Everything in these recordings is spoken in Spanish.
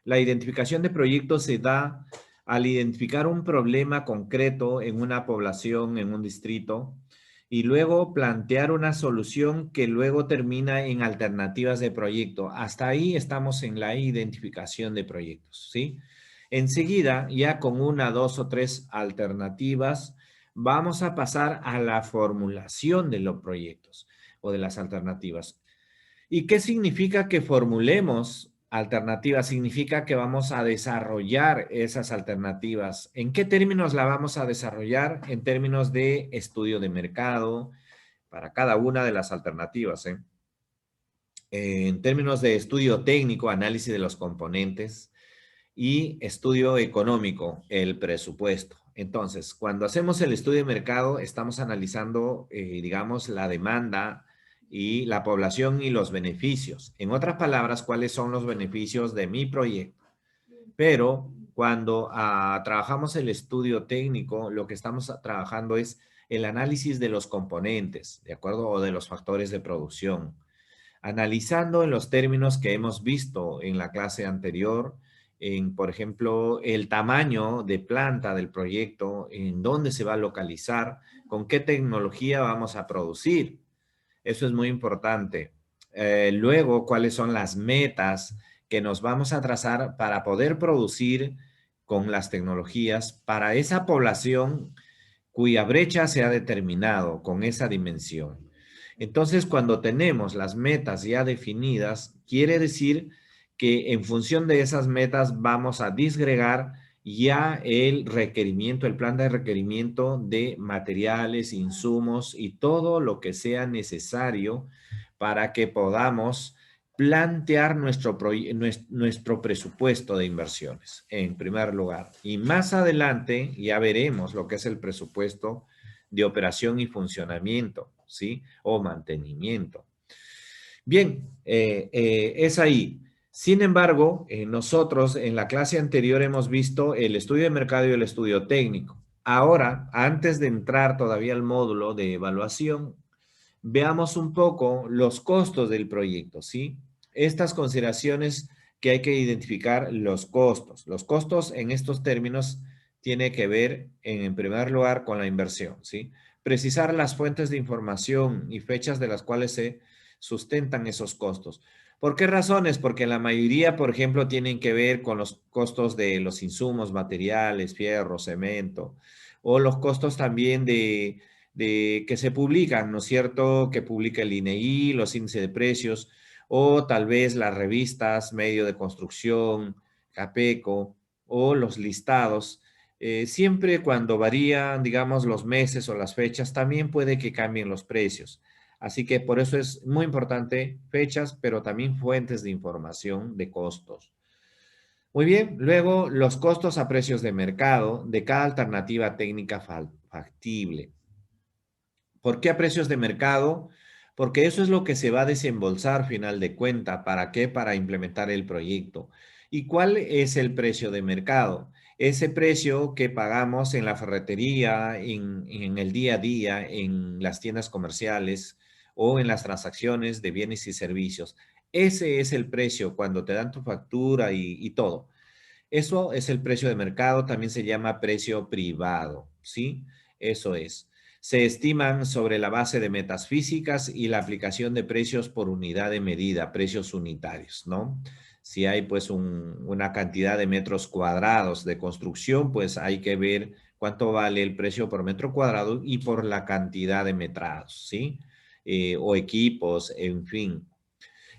La identificación de proyectos se da al identificar un problema concreto en una población, en un distrito, y luego plantear una solución que luego termina en alternativas de proyecto. Hasta ahí estamos en la identificación de proyectos, ¿sí? Enseguida, ya con una, dos o tres alternativas, vamos a pasar a la formulación de los proyectos o de las alternativas. ¿Y qué significa que formulemos alternativas? Significa que vamos a desarrollar esas alternativas. ¿En qué términos la vamos a desarrollar? En términos de estudio de mercado para cada una de las alternativas, ¿eh? En términos de estudio técnico, análisis de los componentes y estudio económico, el presupuesto. Entonces, cuando hacemos el estudio de mercado, estamos analizando, digamos, la demanda y la población y los beneficios. En otras palabras, ¿cuáles son los beneficios de mi proyecto? Pero cuando trabajamos el estudio técnico, lo que estamos trabajando es el análisis de los componentes, ¿de acuerdo? O de los factores de producción. Analizando en los términos que hemos visto en la clase anterior, en, por ejemplo, el tamaño de planta del proyecto, en dónde se va a localizar, con qué tecnología vamos a producir. Eso es muy importante. Luego, cuáles son las metas que nos vamos a trazar para poder producir con las tecnologías para esa población cuya brecha se ha determinado con esa dimensión. Entonces, cuando tenemos las metas ya definidas, quiere decir que en función de esas metas vamos a disgregar ya el requerimiento, el plan de requerimiento de materiales, insumos y todo lo que sea necesario para que podamos plantear nuestro presupuesto de inversiones, en primer lugar. Y más adelante ya veremos lo que es el presupuesto de operación y funcionamiento, ¿sí? O mantenimiento. Bien, es ahí. Sin embargo, nosotros en la clase anterior hemos visto el estudio de mercado y el estudio técnico. Ahora, antes de entrar todavía al módulo de evaluación, veamos un poco los costos del proyecto, ¿sí? Estas consideraciones que hay que identificar los costos. Los costos en estos términos tiene que ver, en primer lugar, con la inversión, ¿sí? Precisar las fuentes de información y fechas de las cuales se sustentan esos costos. ¿Por qué razones? Porque la mayoría, por ejemplo, tienen que ver con los costos de los insumos, materiales, fierro, cemento, o los costos también de que se publican, ¿no es cierto? Que publica el INEI, los índices de precios, o tal vez las revistas, medio de construcción, Capeco, o los listados. Siempre cuando varían, digamos, los meses o las fechas, también puede que cambien los precios. Así que por eso es muy importante fechas, pero también fuentes de información de costos. Muy bien, luego los costos a precios de mercado de cada alternativa técnica factible. ¿Por qué a precios de mercado? Porque eso es lo que se va a desembolsar final de cuenta. ¿Para qué? Para implementar el proyecto. ¿Y cuál es el precio de mercado? Ese precio que pagamos en la ferretería, en el día a día, en las tiendas comerciales o en las transacciones de bienes y servicios. Ese es el precio cuando te dan tu factura y todo. Eso es el precio de mercado, también se llama precio privado, ¿sí? Eso es. Se estiman sobre la base de metas físicas y la aplicación de precios por unidad de medida, precios unitarios, ¿no? Si hay pues una cantidad de metros cuadrados de construcción, pues hay que ver cuánto vale el precio por metro cuadrado y por la cantidad de metrados, ¿sí? O equipos, en fin.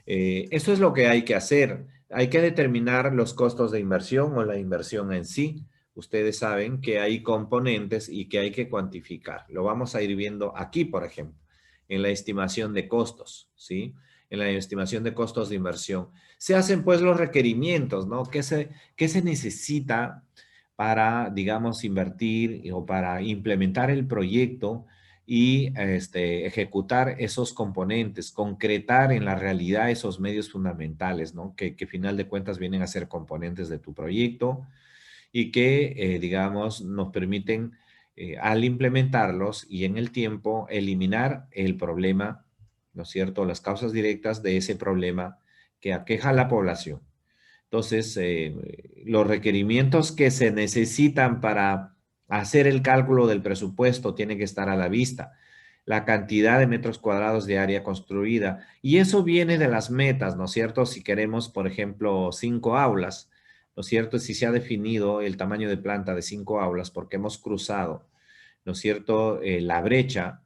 Eso es lo que hay que hacer. Hay que determinar los costos de inversión o la inversión en sí. Ustedes saben que hay componentes y que hay que cuantificar. Lo vamos a ir viendo aquí, por ejemplo, en la estimación de costos, ¿sí? En la estimación de costos de inversión. Se hacen pues los requerimientos, ¿no? ¿Qué se necesita para, digamos, invertir o para implementar el proyecto y ejecutar esos componentes, concretar en la realidad esos medios fundamentales, ¿no? Que final de cuentas vienen a ser componentes de tu proyecto y que, digamos, nos permiten, al implementarlos y en el tiempo, eliminar el problema, ¿no es cierto? Las causas directas de ese problema que aqueja a la población. Entonces, los requerimientos que se necesitan para hacer el cálculo del presupuesto tienen que estar a la vista. La cantidad de metros cuadrados de área construida. Y eso viene de las metas, ¿no es cierto? Si queremos, por ejemplo, 5 aulas, ¿no es cierto? Si se ha definido el tamaño de planta de 5 aulas, porque hemos cruzado, ¿no es cierto? La brecha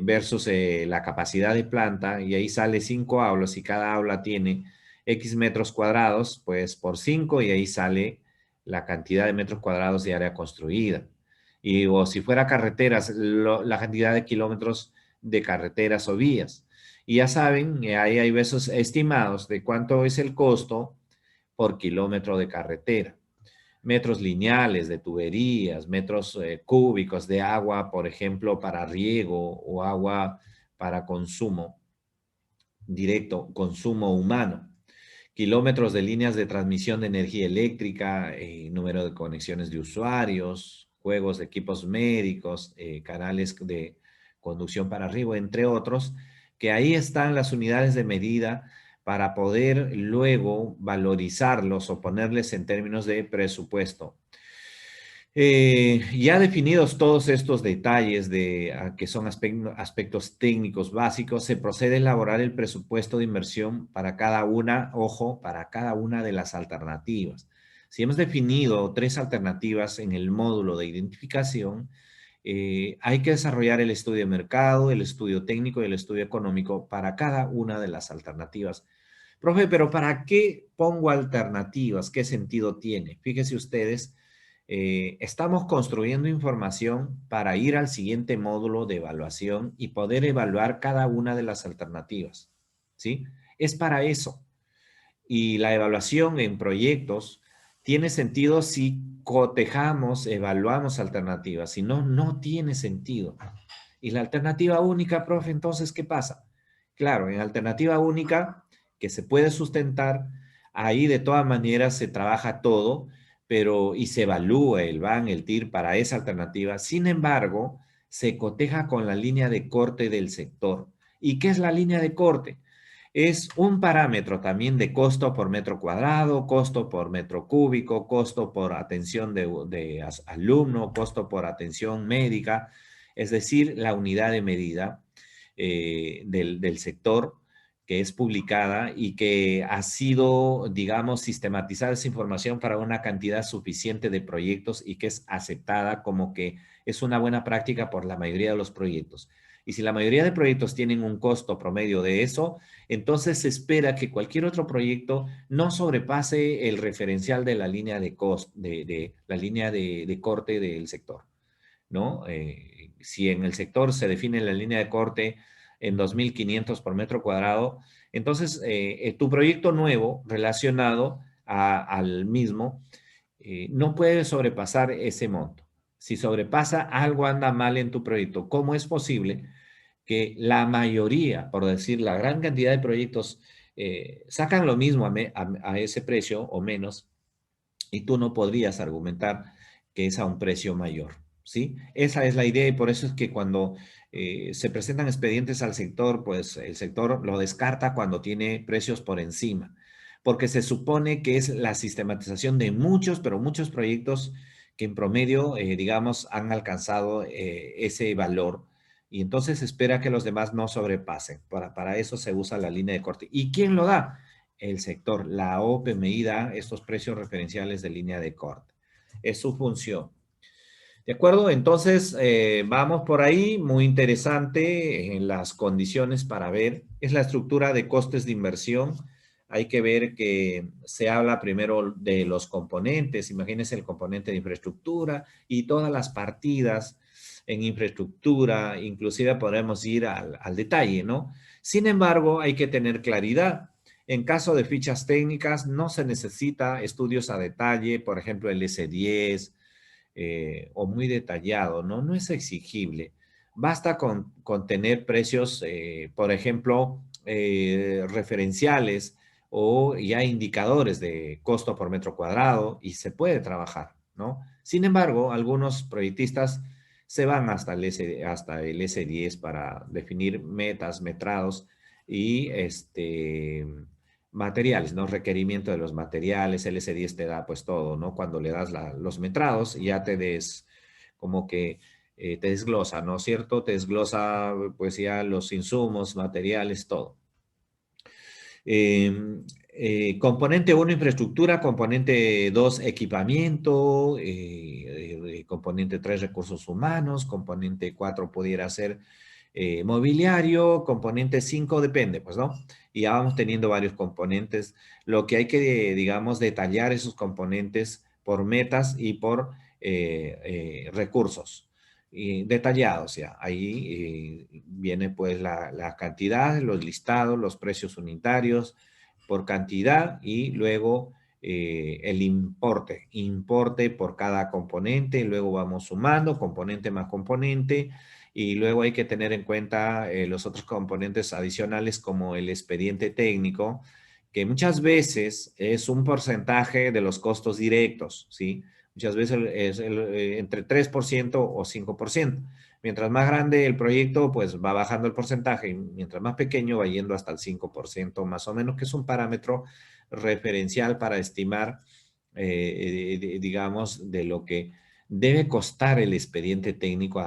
versus la capacidad de planta, y ahí sale 5 aulas y cada aula tiene X metros cuadrados, pues por 5 y ahí sale la cantidad de metros cuadrados de área construida. Y o si fuera carreteras, la cantidad de kilómetros de carreteras o vías. Y ya saben, ahí hay besos estimados de cuánto es el costo por kilómetro de carretera. Metros lineales de tuberías, metros cúbicos de agua, por ejemplo, para riego o agua para consumo directo, consumo humano. Kilómetros de líneas de transmisión de energía eléctrica, número de conexiones de usuarios, juegos de equipos médicos, canales de conducción para arriba, entre otros, que ahí están las unidades de medida para poder luego valorizarlos o ponerles en términos de presupuesto. Ya definidos todos estos detalles que son aspectos técnicos básicos, se procede a elaborar el presupuesto de inversión para cada una, ojo, para cada una de las alternativas. Si hemos definido 3 alternativas en el módulo de identificación, hay que desarrollar el estudio de mercado, el estudio técnico y el estudio económico para cada una de las alternativas. Profe, pero ¿para qué pongo alternativas? ¿Qué sentido tiene? Fíjense ustedes, estamos construyendo información para ir al siguiente módulo de evaluación y poder evaluar cada una de las alternativas, ¿sí? Es para eso. Y la evaluación en proyectos tiene sentido si cotejamos, evaluamos alternativas. Si no, no tiene sentido. Y la alternativa única, profe, entonces, ¿qué pasa? Claro, en alternativa única, que se puede sustentar, ahí de todas maneras se trabaja todo, pero y se evalúa el BAN, el TIR para esa alternativa. Sin embargo, se coteja con la línea de corte del sector. ¿Y qué es la línea de corte? Es un parámetro también de costo por metro cuadrado, costo por metro cúbico, costo por atención de alumno, costo por atención médica, es decir, la unidad de medida del sector que es publicada y que ha sido, digamos, sistematizada esa información para una cantidad suficiente de proyectos y que es aceptada como que es una buena práctica por la mayoría de los proyectos. Y si la mayoría de proyectos tienen un costo promedio de eso, entonces se espera que cualquier otro proyecto no sobrepase el referencial de la línea de la línea de corte del sector, ¿no? Si en el sector se define la línea de corte en 2.500 por metro cuadrado, entonces tu proyecto nuevo relacionado al mismo no puede sobrepasar ese monto. Si sobrepasa, algo anda mal en tu proyecto. ¿Cómo es posible que la mayoría, por decir la gran cantidad de proyectos, sacan lo mismo a ese precio o menos, y tú no podrías argumentar que es a un precio mayor, ¿sí? Esa es la idea y por eso es que cuando se presentan expedientes al sector, pues el sector lo descarta cuando tiene precios por encima, porque se supone que es la sistematización de muchos, pero muchos proyectos que en promedio, digamos, han alcanzado ese valor y entonces espera que los demás no sobrepasen. Para eso se usa la línea de corte. ¿Y quién lo da? El sector. La OPMI da estos precios referenciales de línea de corte. Es su función. ¿De acuerdo? Entonces, vamos por ahí. Muy interesante en las condiciones para ver. Es la estructura de costes de inversión. Hay que ver que se habla primero de los componentes. Imagínense el componente de infraestructura y todas las partidas en infraestructura. Inclusive podemos ir al detalle, ¿no? Sin embargo, hay que tener claridad. En caso de fichas técnicas, no se necesita estudios a detalle, por ejemplo, el S10, o muy detallado, ¿no? No es exigible. Basta con tener precios, por ejemplo, referenciales o ya indicadores de costo por metro cuadrado y se puede trabajar, ¿no? Sin embargo, algunos proyectistas se van hasta el S10 para definir metas, metrados y materiales, ¿no? Requerimiento de los materiales, el S10 te da pues todo, ¿no? Cuando le das los metrados, ya como que te desglosa, ¿no es cierto? Te desglosa pues ya los insumos, materiales, todo. Componente 1, infraestructura. Componente 2, equipamiento. Componente 3, recursos humanos. Componente 4 pudiera ser mobiliario. Componente 5, depende, pues, ¿no? Y ya vamos teniendo varios componentes. Lo que hay que, digamos, detallar esos componentes por metas y por recursos. Y detallados ya. Ahí viene pues la cantidad, los listados, los precios unitarios por cantidad y luego el importe por cada componente, y luego vamos sumando componente más componente, y luego hay que tener en cuenta los otros componentes adicionales como el expediente técnico, que muchas veces es un porcentaje de los costos directos, ¿sí? Muchas veces es entre 3% o 5%. Mientras más grande el proyecto, pues va bajando el porcentaje, y mientras más pequeño va yendo hasta el 5% más o menos, que es un parámetro referencial para estimar, digamos, de lo que debe costar el expediente técnico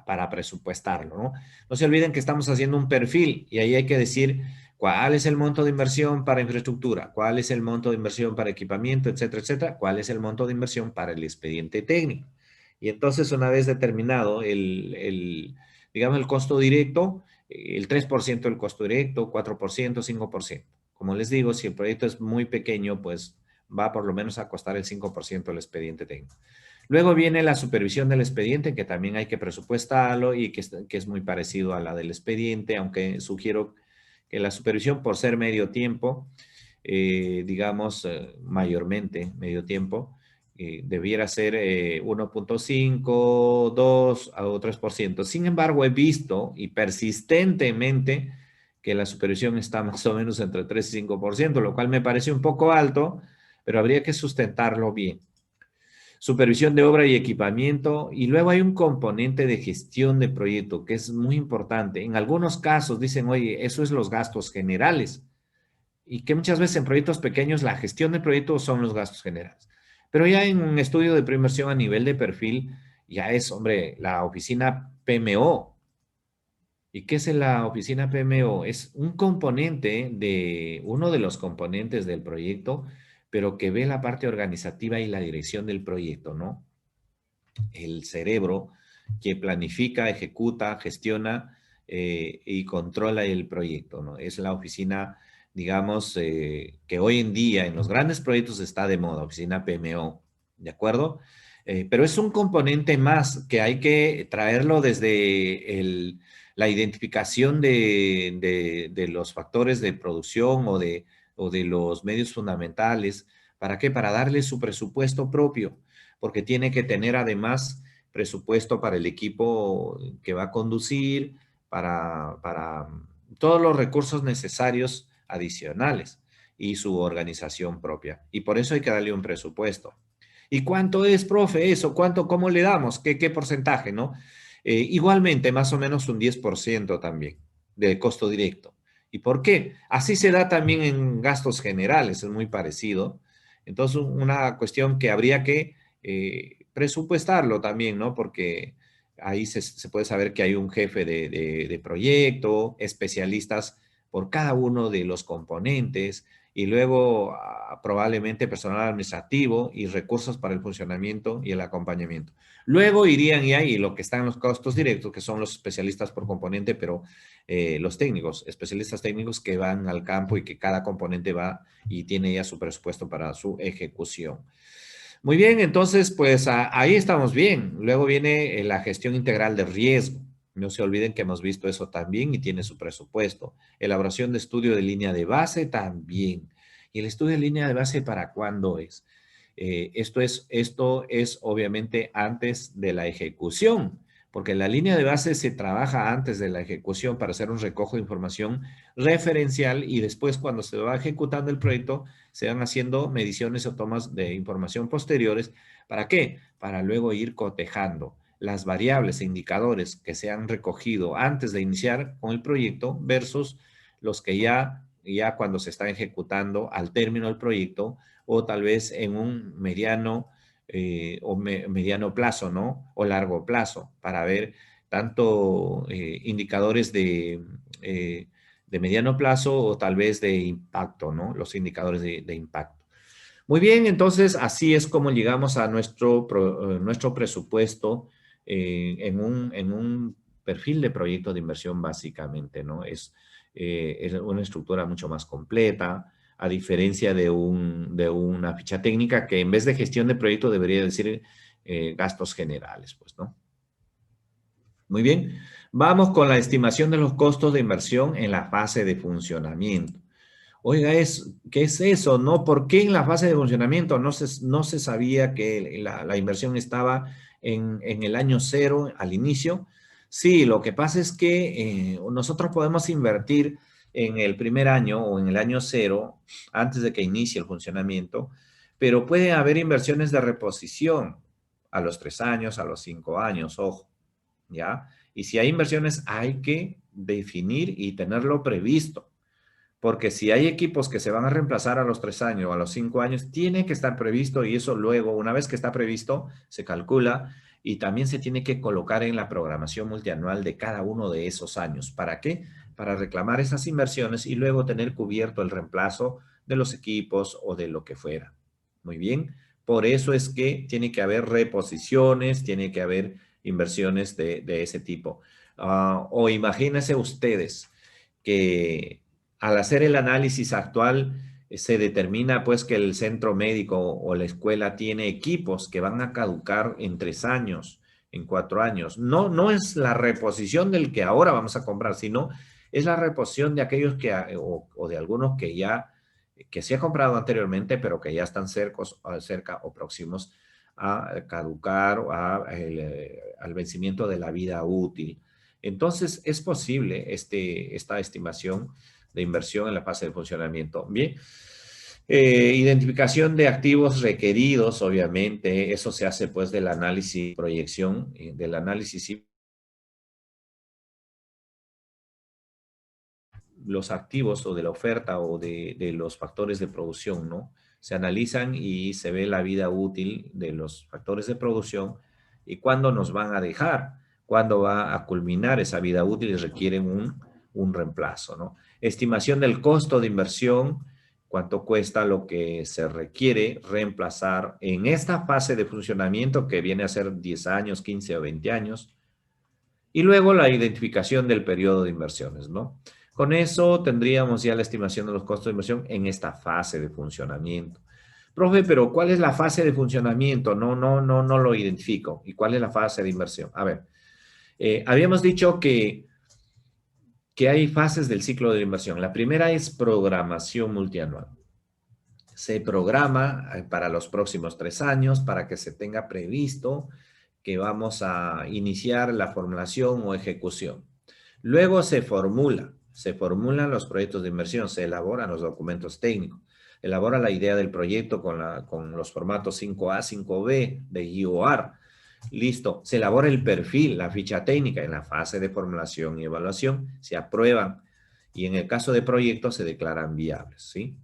para presupuestarlo, ¿no? No se olviden que estamos haciendo un perfil y ahí hay que decir cuál es el monto de inversión para infraestructura, cuál es el monto de inversión para equipamiento, etcétera, etcétera, cuál es el monto de inversión para el expediente técnico. Y entonces, una vez determinado digamos, el costo directo, el 3% del costo directo, 4%, 5%. Como les digo, si el proyecto es muy pequeño, pues va por lo menos a costar el 5% del expediente técnico. Luego viene la supervisión del expediente, que también hay que presupuestarlo y que es muy parecido a la del expediente, aunque sugiero que la supervisión, por ser medio tiempo, digamos, mayormente medio tiempo, debiera ser 1.5, 2 o 3%. Sin embargo, he visto y persistentemente que la supervisión está más o menos entre 3 y 5%, lo cual me parece un poco alto, pero habría que sustentarlo bien. Supervisión de obra y equipamiento, y luego hay un componente de gestión de proyecto que es muy importante. En algunos casos dicen, oye, eso es los gastos generales, y que muchas veces en proyectos pequeños la gestión del proyecto son los gastos generales. Pero ya en un estudio de preinversión a nivel de perfil, ya es, hombre, la oficina PMO. ¿Y qué es la oficina PMO? Es un componente uno de los componentes del proyecto, pero que ve la parte organizativa y la dirección del proyecto, ¿no? El cerebro que planifica, ejecuta, gestiona y controla el proyecto, ¿no? Es la oficina, digamos, que hoy en día en los grandes proyectos está de moda, oficina PMO, ¿de acuerdo? Pero es un componente más que hay que traerlo desde la identificación de los factores de producción o de los medios fundamentales. ¿Para qué? Para darle su presupuesto propio, porque tiene que tener además presupuesto para el equipo que va a conducir, para todos los recursos necesarios adicionales y su organización propia. Y por eso hay que darle un presupuesto. ¿Y cuánto es, profe, eso? ¿Cómo le damos? ¿Qué porcentaje, no? Igualmente, más o menos un 10% también de costo directo. ¿Y por qué? Así se da también en gastos generales, es muy parecido. Entonces, una cuestión que habría que presupuestarlo también, ¿no? Porque ahí se puede saber que hay un jefe de proyecto, especialistas por cada uno de los componentes, y luego probablemente personal administrativo y recursos para el funcionamiento y el acompañamiento. Luego irían ya y lo que están en los costos directos, que son los especialistas por componente, pero los técnicos, especialistas técnicos que van al campo y que cada componente va y tiene ya su presupuesto para su ejecución. Muy bien, entonces, pues ahí estamos bien. Luego viene la gestión integral de riesgo. No se olviden que hemos visto eso también y tiene su presupuesto. Elaboración de estudio de línea de base también. ¿Y el estudio de línea de base para cuándo es? Esto es obviamente antes de la ejecución, porque la línea de base se trabaja antes de la ejecución para hacer un recojo de información referencial, y después cuando se va ejecutando el proyecto se van haciendo mediciones o tomas de información posteriores. ¿Para qué? Para luego ir cotejando las variables e indicadores que se han recogido antes de iniciar con el proyecto versus los que ya ya cuando se está ejecutando al término del proyecto o tal vez en un mediano mediano plazo, ¿no? O largo plazo para ver tanto indicadores de mediano plazo o tal vez de impacto, ¿no? Los indicadores de impacto. Muy bien, entonces así es como llegamos a nuestro presupuesto en un perfil de proyecto de inversión básicamente, ¿no? Es una estructura mucho más completa, a diferencia de una ficha técnica que en vez de gestión de proyecto debería decir gastos generales, pues, ¿no? Muy bien, vamos con la estimación de los costos de inversión en la fase de funcionamiento. Oiga, ¿qué es eso? ¿No? ¿Por qué en la fase de funcionamiento no se sabía que la inversión estaba en el año cero al inicio? Sí, lo que pasa es que nosotros podemos invertir en el primer año o en el año cero antes de que inicie el funcionamiento, pero puede haber inversiones de reposición a los 3 años, a los 5 años, ojo, ¿ya? Y si hay inversiones, hay que definir y tenerlo previsto. Porque si hay equipos que se van a reemplazar a los 3 años o a los 5 años, tiene que estar previsto y eso luego, una vez que está previsto, se calcula y también se tiene que colocar en la programación multianual de cada uno de esos años. ¿Para qué? Para reclamar esas inversiones y luego tener cubierto el reemplazo de los equipos o de lo que fuera. Muy bien. Por eso es que tiene que haber reposiciones, tiene que haber inversiones de ese tipo. O imagínense ustedes que al hacer el análisis actual, se determina pues que el centro médico o la escuela tiene equipos que van a caducar en 3 años, en 4 años. No, no es la reposición del que ahora vamos a comprar, sino es la reposición de aquellos o de algunos que se ha comprado anteriormente, pero que ya están cerca o próximos a caducar o al vencimiento de la vida útil. Entonces, es posible esta estimación de inversión en la fase de funcionamiento. Bien, identificación de activos requeridos, obviamente, eso se hace pues del análisis, proyección, del análisis y los activos o de la oferta o de los factores de producción, ¿no? Se analizan y se ve la vida útil de los factores de producción y cuándo nos van a dejar, cuándo va a culminar esa vida útil y requieren un reemplazo, ¿no? Estimación del costo de inversión, cuánto cuesta lo que se requiere reemplazar en esta fase de funcionamiento que viene a ser 10 años, 15 o 20 años. Y luego la identificación del periodo de inversiones, ¿no? Con eso tendríamos ya la estimación de los costos de inversión en esta fase de funcionamiento. Profe, pero ¿cuál es la fase de funcionamiento? No lo identifico. ¿Y cuál es la fase de inversión? A ver, habíamos dicho que hay fases del ciclo de inversión. La primera es programación multianual. Se programa para los próximos 3 años para que se tenga previsto que vamos a iniciar la formulación o ejecución. Luego se formulan los proyectos de inversión, se elaboran los documentos técnicos, elabora la idea del proyecto con los formatos 5A, 5B de IOR. Listo, se elabora el perfil, la ficha técnica en la fase de formulación y evaluación, se aprueban y en el caso de proyectos se declaran viables, ¿sí?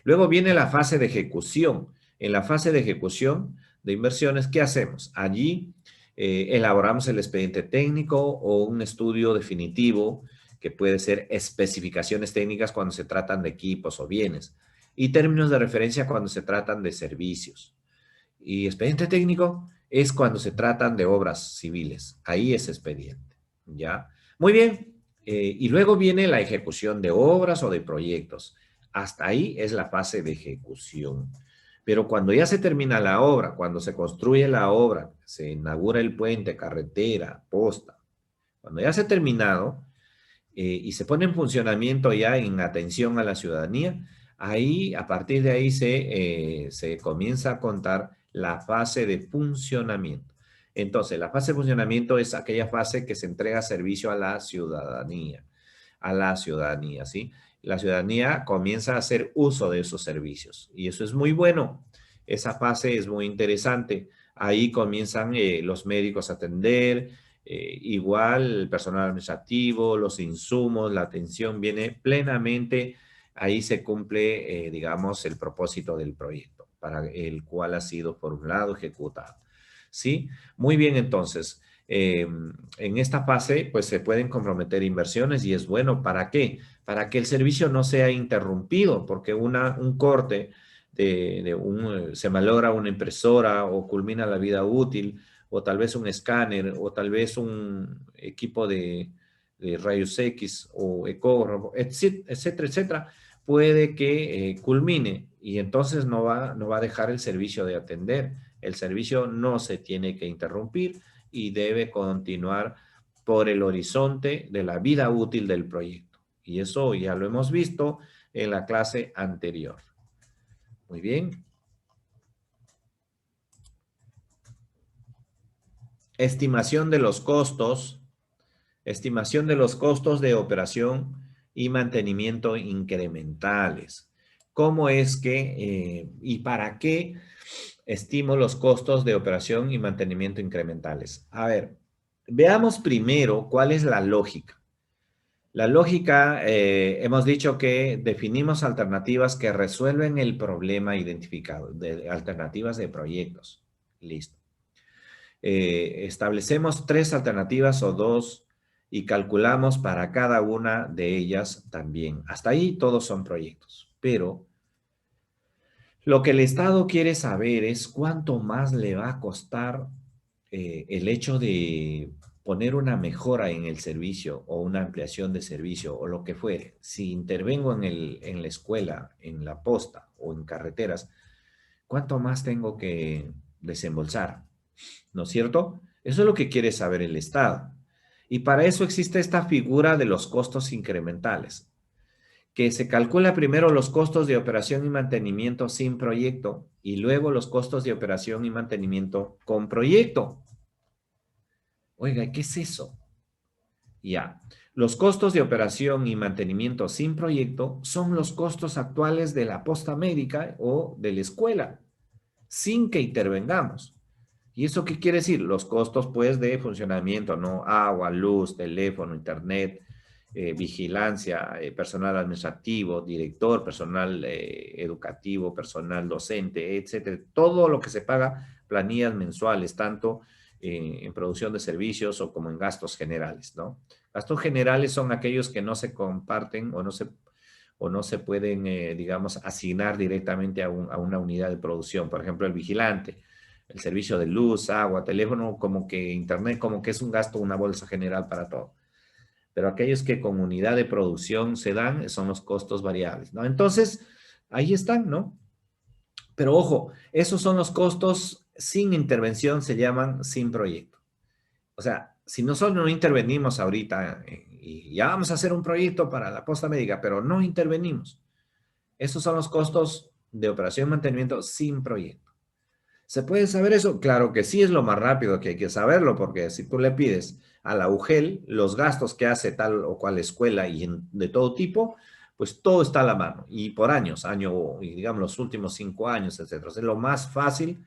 Luego viene la fase de ejecución. En la fase de ejecución de inversiones, ¿qué hacemos? Allí elaboramos el expediente técnico o un estudio definitivo que puede ser especificaciones técnicas cuando se tratan de equipos o bienes y términos de referencia cuando se tratan de servicios. Y expediente técnico es cuando se tratan de obras civiles. Ahí es expediente, ¿ya? Muy bien. Y luego viene la ejecución de obras o de proyectos. Hasta ahí es la fase de ejecución. Pero cuando ya se termina la obra, cuando se construye la obra, se inaugura el puente, carretera, posta, cuando ya se ha terminado y se pone en funcionamiento ya en atención a la ciudadanía, ahí, a partir de ahí se comienza a contar la fase de funcionamiento. Entonces, la fase de funcionamiento es aquella fase que se entrega servicio a la ciudadanía, ¿sí? La ciudadanía comienza a hacer uso de esos servicios y eso es muy bueno. Esa fase es muy interesante. Ahí comienzan los médicos a atender, igual el personal administrativo, los insumos, la atención viene plenamente ahí se cumple, digamos, el propósito del proyecto, para el cual ha sido, por un lado, ejecutado. ¿Sí? Muy bien, entonces, en esta fase, pues se pueden comprometer inversiones y es bueno. ¿Para qué? Para que el servicio no sea interrumpido, porque un corte se malogra una impresora o culmina la vida útil, o tal vez un escáner, o tal vez un equipo de rayos X o ecógrafo, etcétera, etcétera, puede que culmine y entonces no va a dejar el servicio de atender. El servicio no se tiene que interrumpir y debe continuar por el horizonte de la vida útil del proyecto. Y eso ya lo hemos visto en la clase anterior. Muy bien. Estimación de los costos. Estimación de los costos de operación y mantenimiento incrementales. ¿Cómo es que y para qué estimo los costos de operación y mantenimiento incrementales? A ver, veamos primero cuál es la lógica. La lógica, hemos dicho que definimos alternativas que resuelven el problema identificado, de alternativas de proyectos. Listo. Establecemos 3 alternativas o 2 y calculamos para cada una de ellas también. Hasta ahí todos son proyectos, pero lo que el Estado quiere saber es cuánto más le va a costar el hecho de poner una mejora en el servicio o una ampliación de servicio o lo que fuere. Si intervengo en la escuela, en la posta o en carreteras, ¿cuánto más tengo que desembolsar? ¿No es cierto? Eso es lo que quiere saber el Estado. Y para eso existe esta figura de los costos incrementales, que se calcula primero los costos de operación y mantenimiento sin proyecto y luego los costos de operación y mantenimiento con proyecto. Oiga, ¿qué es eso? Ya. Los costos de operación y mantenimiento sin proyecto son los costos actuales de la posta médica o de la escuela, sin que intervengamos. ¿Y eso qué quiere decir? Los costos, pues, de funcionamiento, ¿no? Agua, luz, teléfono, internet, vigilancia, personal administrativo, director, personal educativo, personal docente, etcétera. Todo lo que se paga, planillas mensuales, tanto en producción de servicios o como en gastos generales, ¿no? Gastos generales son aquellos que no se comparten o no se pueden, digamos, asignar directamente a una unidad de producción. Por ejemplo, el vigilante, el servicio de luz, agua, teléfono, como que internet, como que es un gasto, una bolsa general para todo. Pero aquellos que con unidad de producción se dan son los costos variables, ¿no? Entonces, ahí están, ¿no? Pero ojo, esos son los costos sin intervención, se llaman sin proyecto. O sea, si nosotros no intervenimos ahorita y ya vamos a hacer un proyecto para la posta médica, pero no intervenimos, esos son los costos de operación y mantenimiento sin proyecto. ¿Se puede saber eso? Claro que sí, es lo más rápido que hay que saberlo, porque si tú le pides a la UGEL los gastos que hace tal o cual escuela y de todo tipo, pues todo está a la mano y por años, y digamos los últimos 5 años, etcétera. Es lo más fácil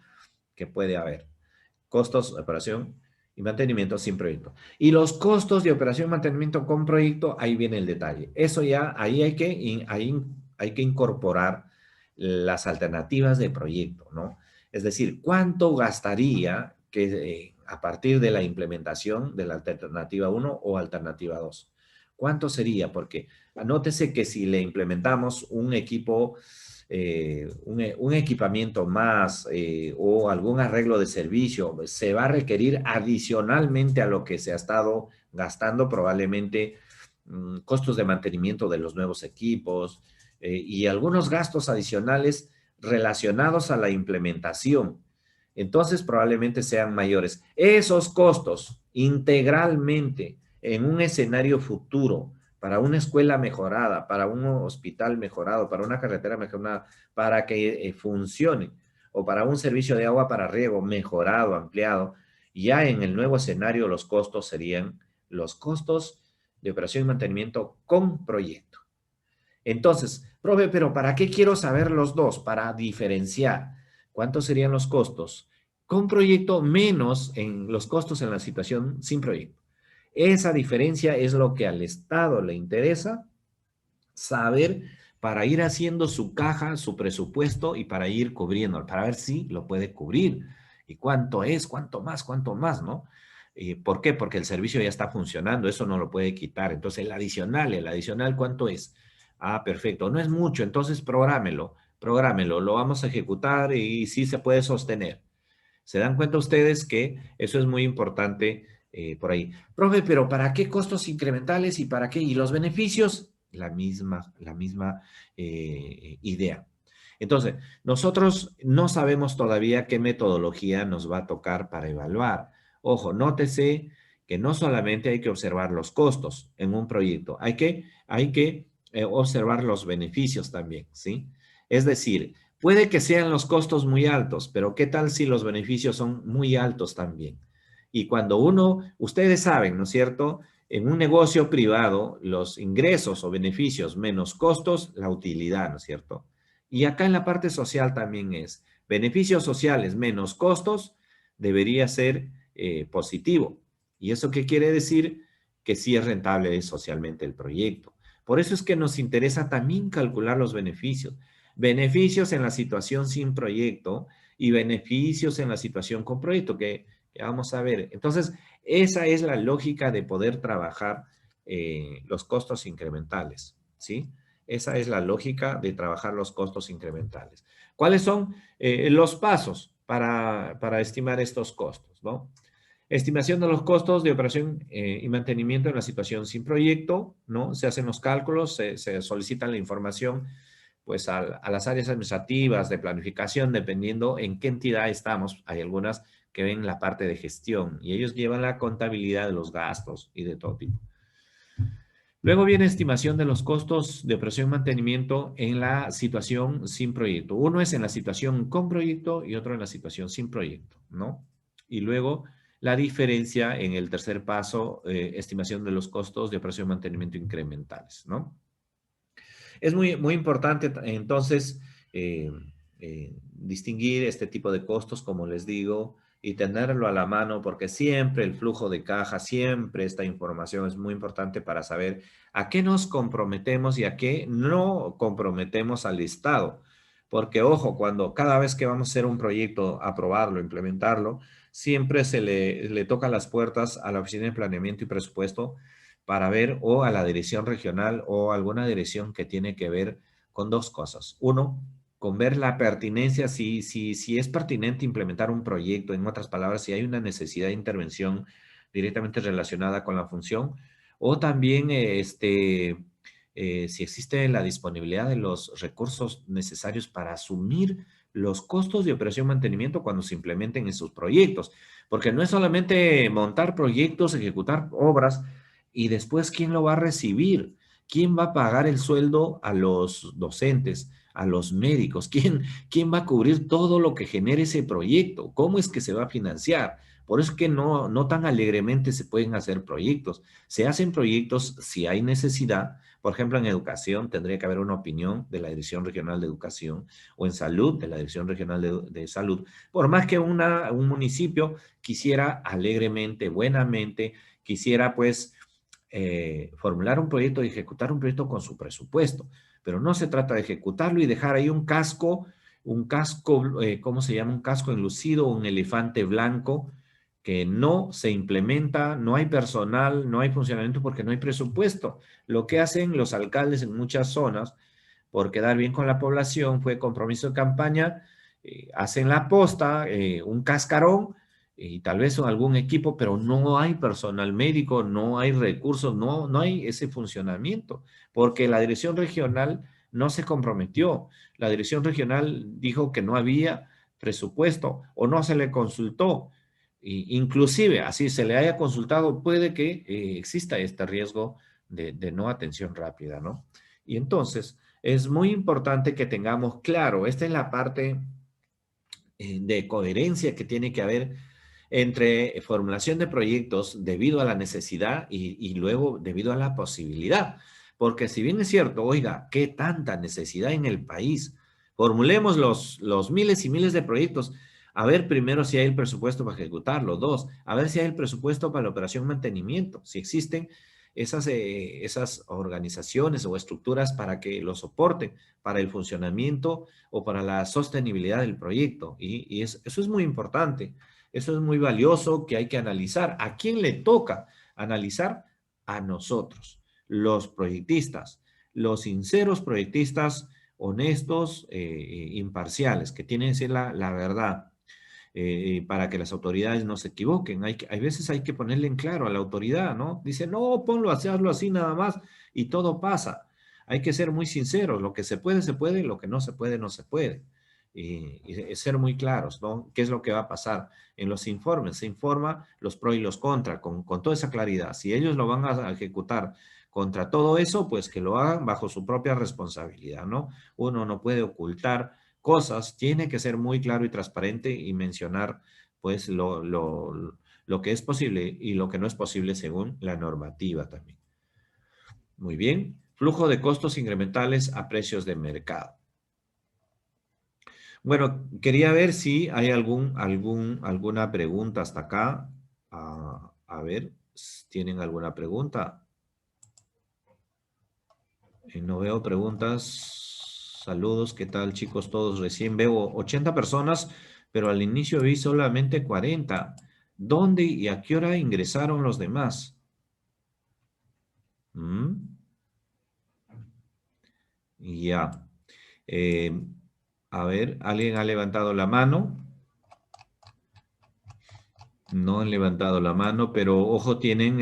que puede haber. Costos de operación y mantenimiento sin proyecto. Y los costos de operación y mantenimiento con proyecto, ahí viene el detalle. Eso ya, ahí hay que incorporar las alternativas de proyecto, ¿no? Es decir, ¿cuánto gastaría a partir de la implementación de la alternativa 1 o alternativa 2? ¿Cuánto sería? Porque anótese que si le implementamos un equipo, un equipamiento más o algún arreglo de servicio, se va a requerir adicionalmente a lo que se ha estado gastando probablemente costos de mantenimiento de los nuevos equipos y algunos gastos adicionales relacionados a la implementación. Entonces probablemente sean mayores. Esos costos integralmente en un escenario futuro, para una escuela mejorada, para un hospital mejorado, para una carretera mejorada, para que funcione, o para un servicio de agua para riego mejorado, ampliado, ya en el nuevo escenario los costos serían los costos de operación y mantenimiento con proyecto. Entonces, profe, pero ¿para qué quiero saber los dos? Para diferenciar cuántos serían los costos con proyecto menos en los costos en la situación sin proyecto. Esa diferencia es lo que al Estado le interesa saber para ir haciendo su caja, su presupuesto y para ir cubriendo, para ver si lo puede cubrir. ¿Y cuánto es? Cuánto más, ¿no? ¿Por qué? Porque el servicio ya está funcionando, eso no lo puede quitar. Entonces, el adicional, ¿cuánto es? Ah, perfecto, no es mucho, entonces prográmelo, lo vamos a ejecutar y sí se puede sostener. ¿Se dan cuenta ustedes que eso es muy importante por ahí? Profe, pero ¿para qué costos incrementales y para qué? ¿Y los beneficios? La misma idea. Entonces, nosotros no sabemos todavía qué metodología nos va a tocar para evaluar. Ojo, nótese que no solamente hay que observar los costos en un proyecto, hay que observar los beneficios también, ¿sí? Es decir, puede que sean los costos muy altos, pero ¿qué tal si los beneficios son muy altos también? Y cuando ustedes saben, ¿no es cierto? En un negocio privado, los ingresos o beneficios menos costos, la utilidad, ¿no es cierto? Y acá en la parte social también es, beneficios sociales menos costos, debería ser positivo. ¿Y eso qué quiere decir? Que sí es rentable socialmente el proyecto. Por eso es que nos interesa también calcular los beneficios. Beneficios en la situación sin proyecto y beneficios en la situación con proyecto, que vamos a ver. Entonces, esa es la lógica de poder trabajar los costos incrementales, ¿sí? Esa es la lógica de trabajar los costos incrementales. ¿Cuáles son los pasos para estimar estos costos, ¿no? Estimación de los costos de operación y mantenimiento en la situación sin proyecto, ¿no? Se hacen los cálculos, se solicita la información pues a las áreas administrativas de planificación, dependiendo en qué entidad estamos. Hay algunas que ven la parte de gestión y ellos llevan la contabilidad de los gastos y de todo tipo. Luego viene estimación de los costos de operación y mantenimiento en la situación sin proyecto. Uno es en la situación con proyecto y otro en la situación sin proyecto, ¿no? Y luego la diferencia en el tercer paso, estimación de los costos de operación y mantenimiento incrementales, ¿no? Es muy importante entonces distinguir este tipo de costos, como les digo, y tenerlo a la mano, porque siempre el flujo de caja, siempre esta información es muy importante para saber a qué nos comprometemos y a qué no comprometemos al Estado. Porque, ojo, cuando cada vez que vamos a hacer un proyecto, aprobarlo, implementarlo, siempre se le toca las puertas a la Oficina de Planeamiento y Presupuesto para ver o a la dirección regional o alguna dirección que tiene que ver con dos cosas. Uno, con ver la pertinencia, si es pertinente implementar un proyecto, en otras palabras, si hay una necesidad de intervención directamente relacionada con la función, o también si existe la disponibilidad de los recursos necesarios para asumir los costos de operación y mantenimiento cuando se implementen en sus proyectos. Porque no es solamente montar proyectos, ejecutar obras, y después, ¿quién lo va a recibir? ¿Quién va a pagar el sueldo a los docentes, a los médicos? ¿Quién va a cubrir todo lo que genere ese proyecto? ¿Cómo es que se va a financiar? Por eso es que no tan alegremente se pueden hacer proyectos. Se hacen proyectos si hay necesidad. Por ejemplo, en educación tendría que haber una opinión de la Dirección Regional de Educación o en salud de la Dirección Regional de Salud. Por más que un municipio quisiera alegremente, buenamente, quisiera pues formular un proyecto y ejecutar un proyecto con su presupuesto, pero no se trata de ejecutarlo y dejar ahí un casco, ¿cómo se llama? Un casco enlucido, un elefante blanco que no se implementa, no hay personal, no hay funcionamiento porque no hay presupuesto. Lo que hacen los alcaldes en muchas zonas, por quedar bien con la población, fue compromiso de campaña, hacen la posta, un cascarón, y tal vez algún equipo, pero no hay personal médico, no hay recursos, no hay ese funcionamiento, porque la dirección regional no se comprometió. La dirección regional dijo que no había presupuesto o no se le consultó. Inclusive, así se le haya consultado, puede que exista este riesgo de no atención rápida, ¿no? Y entonces, es muy importante que tengamos claro, esta es la parte de coherencia que tiene que haber entre formulación de proyectos debido a la necesidad y luego debido a la posibilidad. Porque si bien es cierto, oiga, qué tanta necesidad en el país, formulemos los miles y miles de proyectos. A ver primero si hay el presupuesto para ejecutarlo. Dos, a ver si hay el presupuesto para la operación mantenimiento. Si existen esas organizaciones o estructuras para que lo soporten, para el funcionamiento o para la sostenibilidad del proyecto. Y eso es muy importante, eso es muy valioso que hay que analizar. ¿A quién le toca analizar? A nosotros, los proyectistas, los sinceros proyectistas honestos, imparciales, que tienen que decir la verdad. Para que las autoridades no se equivoquen. Hay veces hay que ponerle en claro a la autoridad, ¿no? Dice, no, ponlo así, hazlo así nada más y todo pasa. Hay que ser muy sinceros. Lo que se puede, lo que no se puede, no se puede. Y ser muy claros, ¿no? ¿Qué es lo que va a pasar? En los informes se informa los pro y los contra con toda esa claridad. Si ellos lo van a ejecutar contra todo eso, pues que lo hagan bajo su propia responsabilidad, ¿no? Uno no puede ocultar cosas, tiene que ser muy claro y transparente y mencionar pues lo que es posible y lo que no es posible según la normativa también. Muy bien. Flujo de costos incrementales a precios de mercado. Bueno, quería ver si hay alguna pregunta hasta acá. A ver, ¿tienen alguna pregunta? No veo preguntas. Saludos, ¿qué tal, chicos? Todos recién veo 80 personas, pero al inicio vi solamente 40. ¿Dónde y a qué hora ingresaron los demás? ¿Mm? Ya. Eh, a ver, ¿alguien ha levantado la mano? No han levantado la mano, pero ojo, tienen,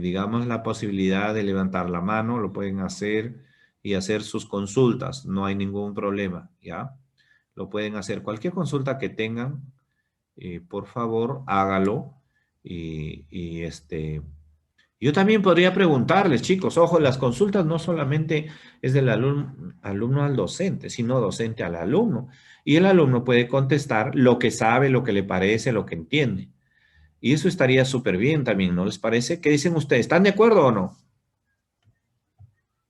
digamos, la posibilidad de levantar la mano, lo pueden hacer y hacer sus consultas, no hay ningún problema, ¿ya? Lo pueden hacer. Cualquier consulta que tengan, por favor, hágalo. Yo también podría preguntarles, chicos, ojo, las consultas no solamente es del alumno al docente, sino docente al alumno. Y el alumno puede contestar lo que sabe, lo que le parece, lo que entiende. Y eso estaría súper bien también, ¿no les parece? ¿Qué dicen ustedes? ¿Están de acuerdo o no?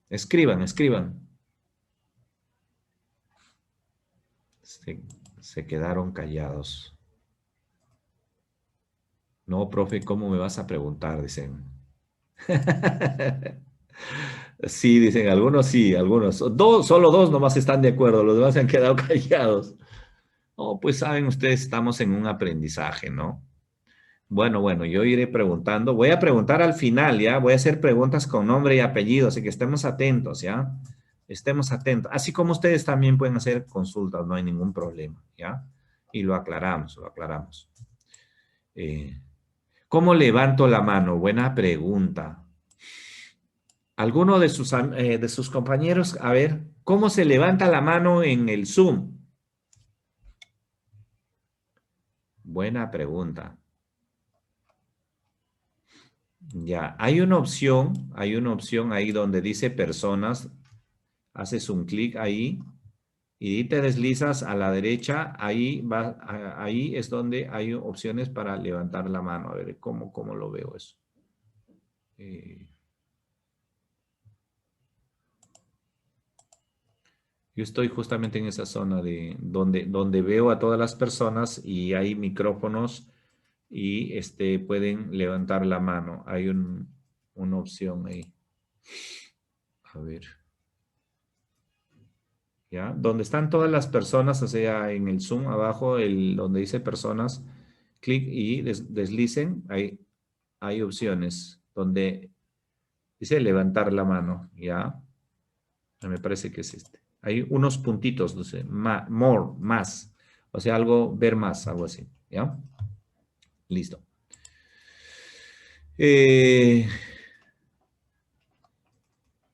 Escriban, escriban. Se quedaron callados. No, profe, ¿cómo me vas a preguntar? Dicen. Sí, dicen algunos, sí, algunos. Solo dos nomás están de acuerdo, los demás se han quedado callados. Oh, pues saben ustedes, estamos en un aprendizaje, ¿no? Bueno, yo iré preguntando. Voy a preguntar al final, ¿ya? Voy a hacer preguntas con nombre y apellido, así que estemos atentos, ¿ya? Estemos atentos. Así como ustedes también pueden hacer consultas, no hay ningún problema, ¿ya? Y lo aclaramos, lo aclaramos. ¿Cómo levanto la mano? Buena pregunta. ¿Alguno de sus compañeros, a ver, cómo se levanta la mano en el Zoom? Buena pregunta. Ya, hay una opción ahí donde dice personas, haces un clic ahí y te deslizas a la derecha, ahí es donde hay opciones para levantar la mano. A ver, ¿cómo lo veo eso? Yo estoy justamente en esa zona de donde veo a todas las personas y hay micrófonos y pueden levantar la mano. Hay una opción ahí. A ver. ¿Ya? Donde están todas las personas, o sea, en el Zoom abajo, donde dice personas, clic y deslicen, hay opciones donde dice levantar la mano, ¿ya? Me parece que es este. Hay unos puntitos, dice, more, más, o sea, ver más, algo así, ¿ya? Listo.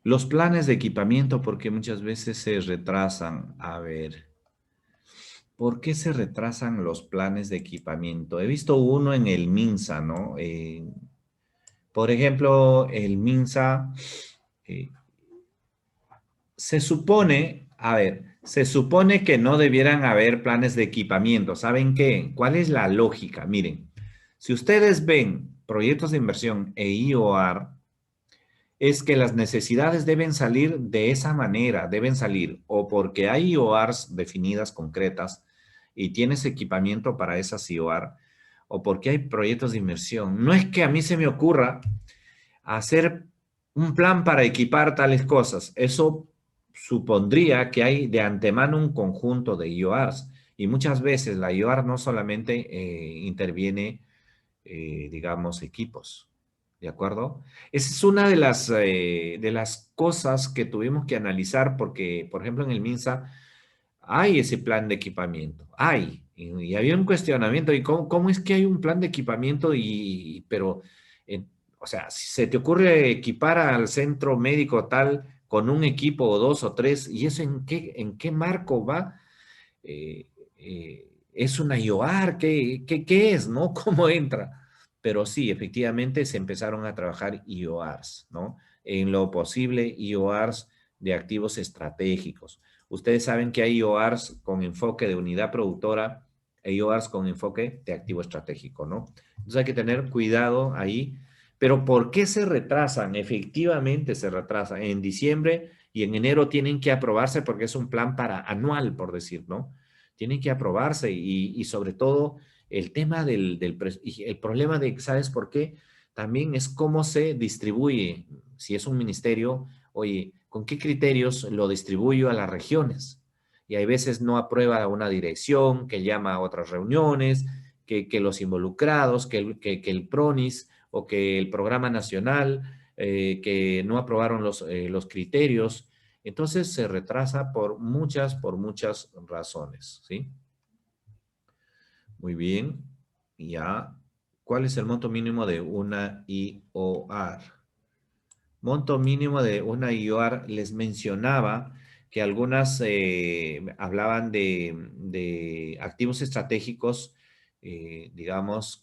Los planes de equipamiento, porque muchas veces se retrasan. A ver, ¿por qué se retrasan los planes de equipamiento? He visto uno en el MINSA, ¿no? Por ejemplo, el MINSA eh, se supone, a ver, se supone que no debieran haber planes de equipamiento. ¿Saben qué? ¿Cuál es la lógica? Miren, si ustedes ven proyectos de inversión e IOR, es que las necesidades deben salir de esa manera, deben salir o porque hay IORs definidas, concretas, y tienes equipamiento para esas IOR, o porque hay proyectos de inversión. No es que a mí se me ocurra hacer un plan para equipar tales cosas. Eso supondría que hay de antemano un conjunto de IORs y muchas veces la IOR no solamente interviene, digamos, equipos. ¿De acuerdo? Esa es una de las cosas que tuvimos que analizar porque, por ejemplo, en el MINSA hay ese plan de equipamiento, hay. Y había un cuestionamiento, ¿y cómo es que hay un plan de equipamiento? Pero, eh, o sea, si se te ocurre equipar al centro médico tal con un equipo o dos o tres, ¿y eso en qué marco va? Eh, ¿Es una IOAR? ¿Qué es, no? ¿Cómo entra? Pero sí, efectivamente se empezaron a trabajar IOARs, ¿no? En lo posible, IOARs de activos estratégicos. Ustedes saben que hay IOARs con enfoque de unidad productora e IOARs con enfoque de activo estratégico, ¿no? Entonces hay que tener cuidado ahí. Pero ¿por qué se retrasan? Efectivamente se retrasan. En diciembre y en enero tienen que aprobarse porque es un plan para anual, por decir, ¿no? Tienen que aprobarse y sobre todo el tema y el problema de, ¿sabes por qué? También es cómo se distribuye. Si es un ministerio, oye, ¿con qué criterios lo distribuyo a las regiones? Y hay veces no aprueba una dirección que llama a otras reuniones, que los involucrados, que el PRONIS o que el programa nacional, que no aprobaron los criterios. Entonces se retrasa por muchas razones, ¿sí? Muy bien. Ya. ¿Cuál es el monto mínimo de una IOR? Monto mínimo de una IOR, les mencionaba que algunas hablaban de activos estratégicos, digamos,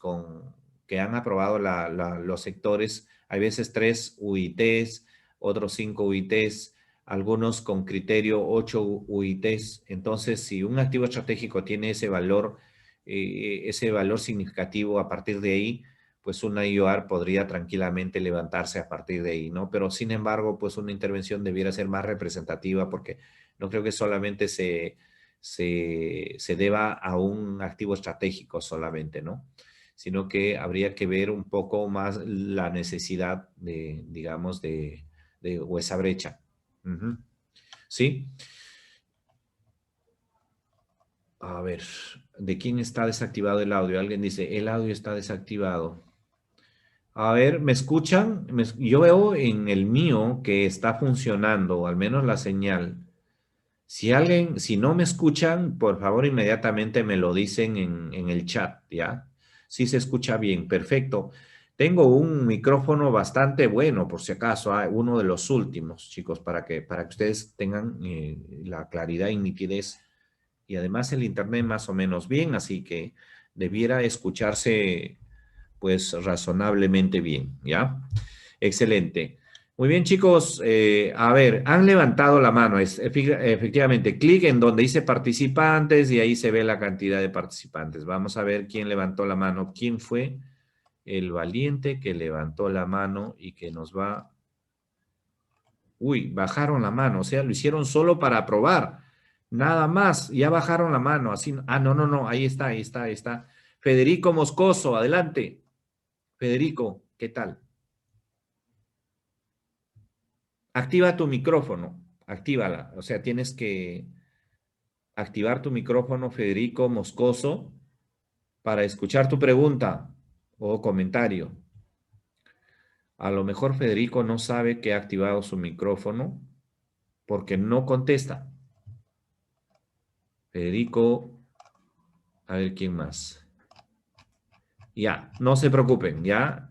que han aprobado los sectores. Hay veces 3 UITs, otros 5 UITs, algunos con criterio 8 UITs. Entonces, si un activo estratégico tiene ese valor significativo a partir de ahí, pues una IOR podría tranquilamente levantarse a partir de ahí, ¿no? Pero sin embargo, pues una intervención debiera ser más representativa porque no creo que solamente se deba a un activo estratégico solamente, ¿no? Sino que habría que ver un poco más la necesidad de, digamos, o esa brecha. Ujú. ¿Sí? A ver, ¿de quién está desactivado el audio? Alguien dice, el audio está desactivado. A ver, ¿me escuchan? Yo veo en el mío que está funcionando, o al menos la señal. Si no me escuchan, por favor, inmediatamente me lo dicen en el chat, ¿ya? Sí se escucha bien, perfecto. Tengo un micrófono bastante bueno, por si acaso, uno de los últimos, chicos, para que ustedes tengan la claridad y nitidez. Y además el internet más o menos bien, así que debiera escucharse pues razonablemente bien, ¿ya? Excelente. Muy bien, chicos. A ver, han levantado la mano. Efectivamente, clic en donde dice participantes y ahí se ve la cantidad de participantes. Vamos a ver quién levantó la mano. ¿Quién fue el valiente que levantó la mano y que nos va... Uy, bajaron la mano. O sea, lo hicieron solo para aprobar. Nada más. Ya bajaron la mano. Así... Ah, no, no, no. Ahí está, ahí está, ahí está. Federico Moscoso, adelante. Federico, ¿qué tal? Activa tu micrófono, actívala. O sea, tienes que activar tu micrófono, Federico Moscoso, para escuchar tu pregunta o comentario. A lo mejor Federico no sabe que ha activado su micrófono porque no contesta. Federico, a ver quién más. Ya, no se preocupen, ya.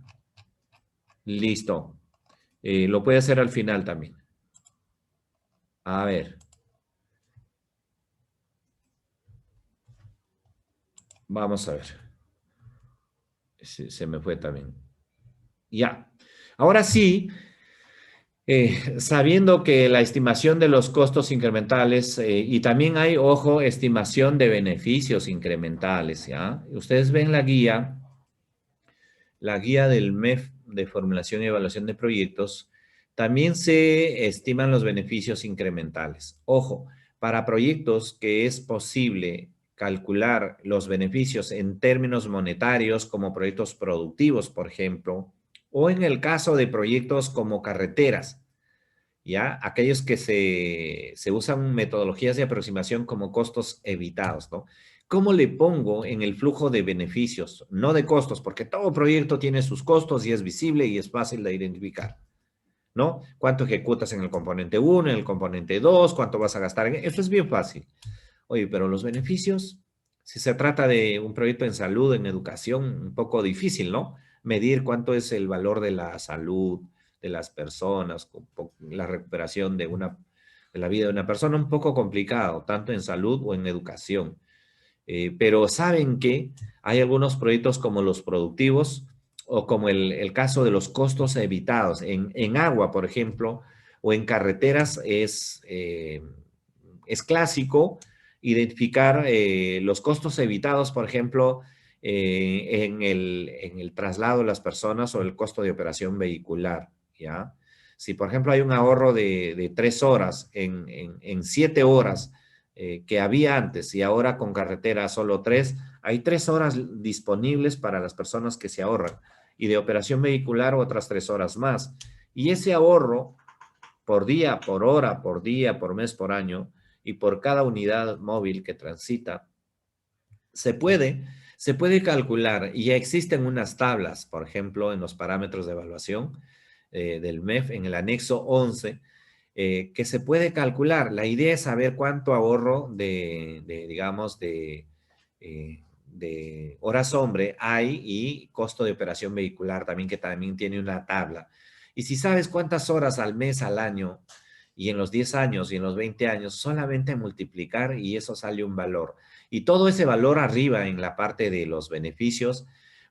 Listo. Lo puede hacer al final también. A ver, vamos a ver. Se me fue también. Ya. Ahora sí, sabiendo que la estimación de los costos incrementales y también hay, ojo, estimación de beneficios incrementales, ¿ya? Ustedes ven la guía del MEF de formulación y evaluación de proyectos, también se estiman los beneficios incrementales. Ojo, para proyectos que es posible calcular los beneficios en términos monetarios como proyectos productivos, por ejemplo, O en el caso de proyectos como carreteras, ¿ya? Aquellos que se usan metodologías de aproximación como costos evitados, ¿no? ¿Cómo le pongo en el flujo de beneficios? No de costos, porque todo proyecto tiene sus costos y es visible y es fácil de identificar, ¿no? ¿Cuánto ejecutas en el componente uno, en el componente 2, cuánto vas a gastar en... Eso es bien fácil. Oye, pero los beneficios, si se trata de un proyecto en salud, en educación, un poco difícil, ¿no? Medir cuánto es el valor de la salud de las personas, la recuperación de la vida de una persona, un poco complicado, tanto en salud o en educación. Pero saben que hay algunos proyectos como los productivos o como el caso de los costos evitados. En agua, por ejemplo, o en carreteras es clásico identificar los costos evitados, por ejemplo, en el traslado de las personas o el costo de operación vehicular, ¿ya? Si, por ejemplo, hay un ahorro de 3 horas en 7 horas que había antes y ahora con carretera solo 3, hay 3 horas disponibles para las personas que se ahorran y de operación vehicular otras 3 horas más. Y ese ahorro por día, por hora, por día, por mes, por año y por cada unidad móvil que transita, se puede, se puede calcular y ya existen unas tablas, por ejemplo, en los parámetros de evaluación del MEF, en el anexo 11, que se puede calcular. La idea es saber cuánto ahorro digamos, de horas hombre hay y costo de operación vehicular también, que también tiene una tabla. Y si sabes cuántas horas al mes, al año, y en los 10 años y en los 20 años, solamente multiplicar y eso sale un valor. Y todo ese valor arriba en la parte de los beneficios,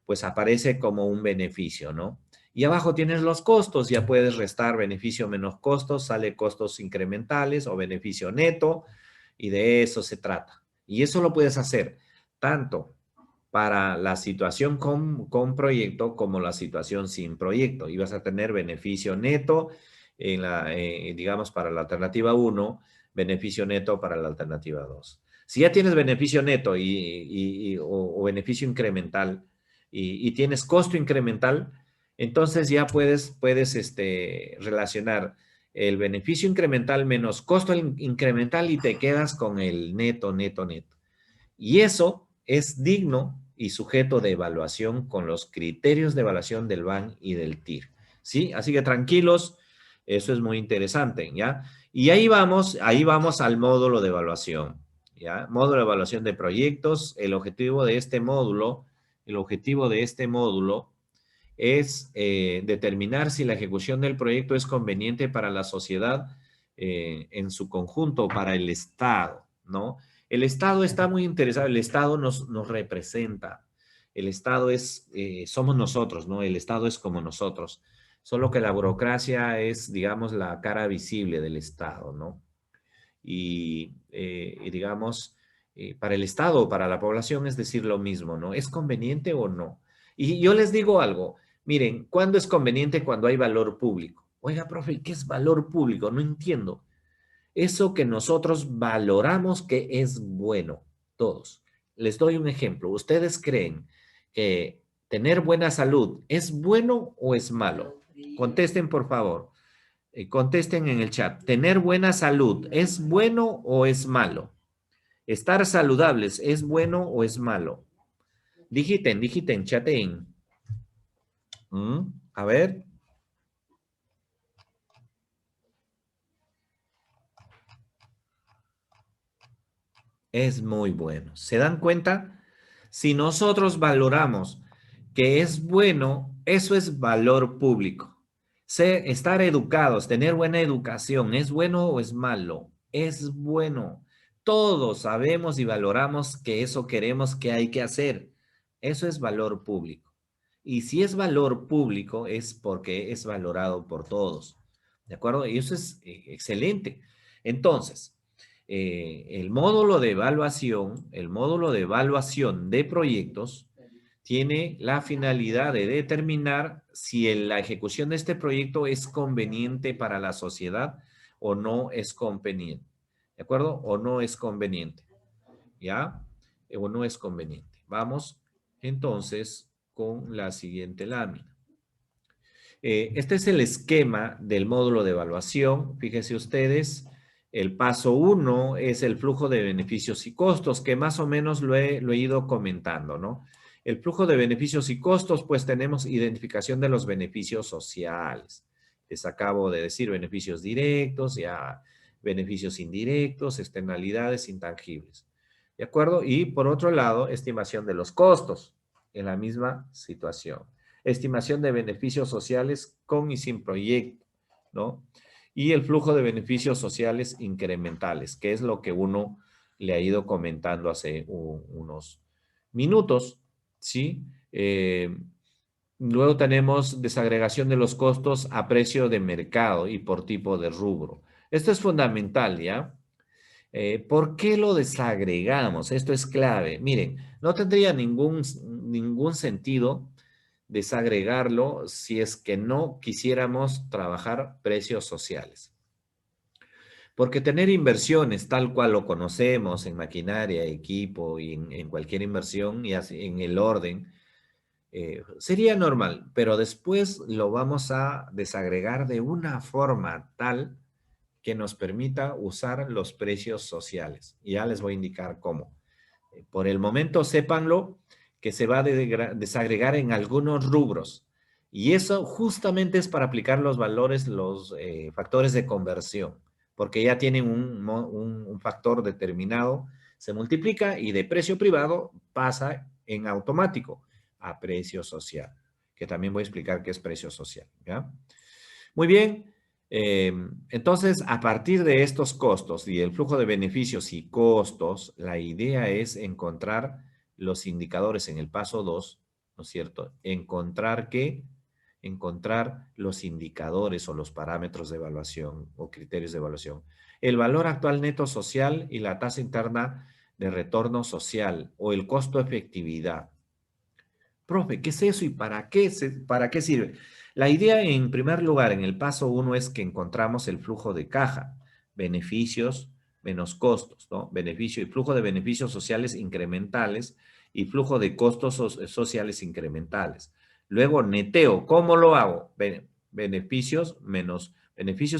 pues aparece como un beneficio, ¿no? Y abajo tienes los costos, ya puedes restar beneficio menos costos, sale costos incrementales o beneficio neto, y de eso se trata. Y eso lo puedes hacer tanto para la situación con proyecto como la situación sin proyecto. Y vas a tener beneficio neto digamos, para la alternativa 1, beneficio neto para la alternativa 2. Si ya tienes beneficio neto o beneficio incremental y tienes costo incremental, entonces ya puedes relacionar el beneficio incremental menos costo incremental y te quedas con el neto, neto, neto. Y eso es digno y sujeto de evaluación con los criterios de evaluación del BAN y del TIR. ¿Sí? Así que tranquilos, eso es muy interesante, ¿ya? Y ahí vamos al módulo de evaluación, ¿ya? Módulo de evaluación de proyectos. El objetivo de este módulo es determinar si la ejecución del proyecto es conveniente para la sociedad en su conjunto, para el Estado, ¿no? El Estado está muy interesado, el Estado nos representa, el Estado somos nosotros, ¿no? El Estado es como nosotros, solo que la burocracia es, digamos, la cara visible del Estado, ¿no? Y digamos, para el Estado o para la población es decir lo mismo, ¿no? ¿Es conveniente o no? Y yo les digo algo, miren, ¿cuándo es conveniente? Cuando hay valor público. Oiga, profe, ¿qué es valor público? No entiendo. Eso que nosotros valoramos que es bueno, todos. Les doy un ejemplo. ¿Ustedes creen que tener buena salud es bueno o es malo? Contesten, por favor. Contesten en el chat. ¿Tener buena salud es bueno o es malo? ¿Estar saludables es bueno o es malo? Digiten, chateen. A ver. Es muy bueno. ¿Se dan cuenta? Si nosotros valoramos que es bueno, eso es valor público. Estar educados, tener buena educación, ¿es bueno o es malo? Es bueno. Todos sabemos y valoramos que eso queremos que hay que hacer. Eso es valor público. Y si es valor público es porque es valorado por todos. ¿De acuerdo? Y eso es excelente. Entonces, el módulo de evaluación de proyectos tiene la finalidad de determinar si la ejecución de este proyecto es conveniente para la sociedad o no es conveniente. ¿De acuerdo? O no es conveniente. ¿Ya? O no es conveniente. Vamos entonces con la siguiente lámina. Este es el esquema del módulo de evaluación. Fíjense ustedes, el paso 1 es el flujo de beneficios y costos, que más o menos lo he ido comentando, ¿no? El flujo de beneficios y costos, pues tenemos identificación de los beneficios sociales. Les acabo de decir beneficios directos, ya beneficios indirectos, externalidades intangibles. ¿De acuerdo? Y por otro lado, estimación de los costos en la misma situación. Estimación de beneficios sociales con y sin proyecto, ¿no? Y el flujo de beneficios sociales incrementales, que es lo que uno le ha ido comentando hace unos minutos, ¿sí? Luego tenemos desagregación de los costos a precio de mercado y por tipo de rubro. Esto es fundamental, ¿ya? ¿Por qué lo desagregamos? Esto es clave. Miren, no tendría ningún sentido desagregarlo si es que no quisiéramos trabajar precios sociales. Porque tener inversiones tal cual lo conocemos en maquinaria, equipo y en cualquier inversión y así, en el orden, sería normal, pero después lo vamos a desagregar de una forma tal que nos permita usar los precios sociales. Y ya les voy a indicar cómo. Por el momento, sépanlo, que se va a desagregar en algunos rubros. Y eso justamente es para aplicar los valores, los factores de conversión, porque ya tienen un factor determinado, se multiplica y de precio privado pasa en automático a precio social, que también voy a explicar qué es precio social, ¿ya? Muy bien, entonces a partir de estos costos y el flujo de beneficios y costos, la idea es encontrar los indicadores en el paso 2, ¿no es cierto? Encontrar los indicadores o los parámetros de evaluación o criterios de evaluación. El valor actual neto social y la tasa interna de retorno social o el costo efectividad. Profe, ¿qué es eso y para qué sirve? La idea, en primer lugar, en el paso 1 es que encontramos el flujo de caja, beneficios menos costos, ¿no? Beneficio y flujo de beneficios sociales incrementales y flujo de costos sociales incrementales. Luego, neteo, ¿cómo lo hago? Beneficios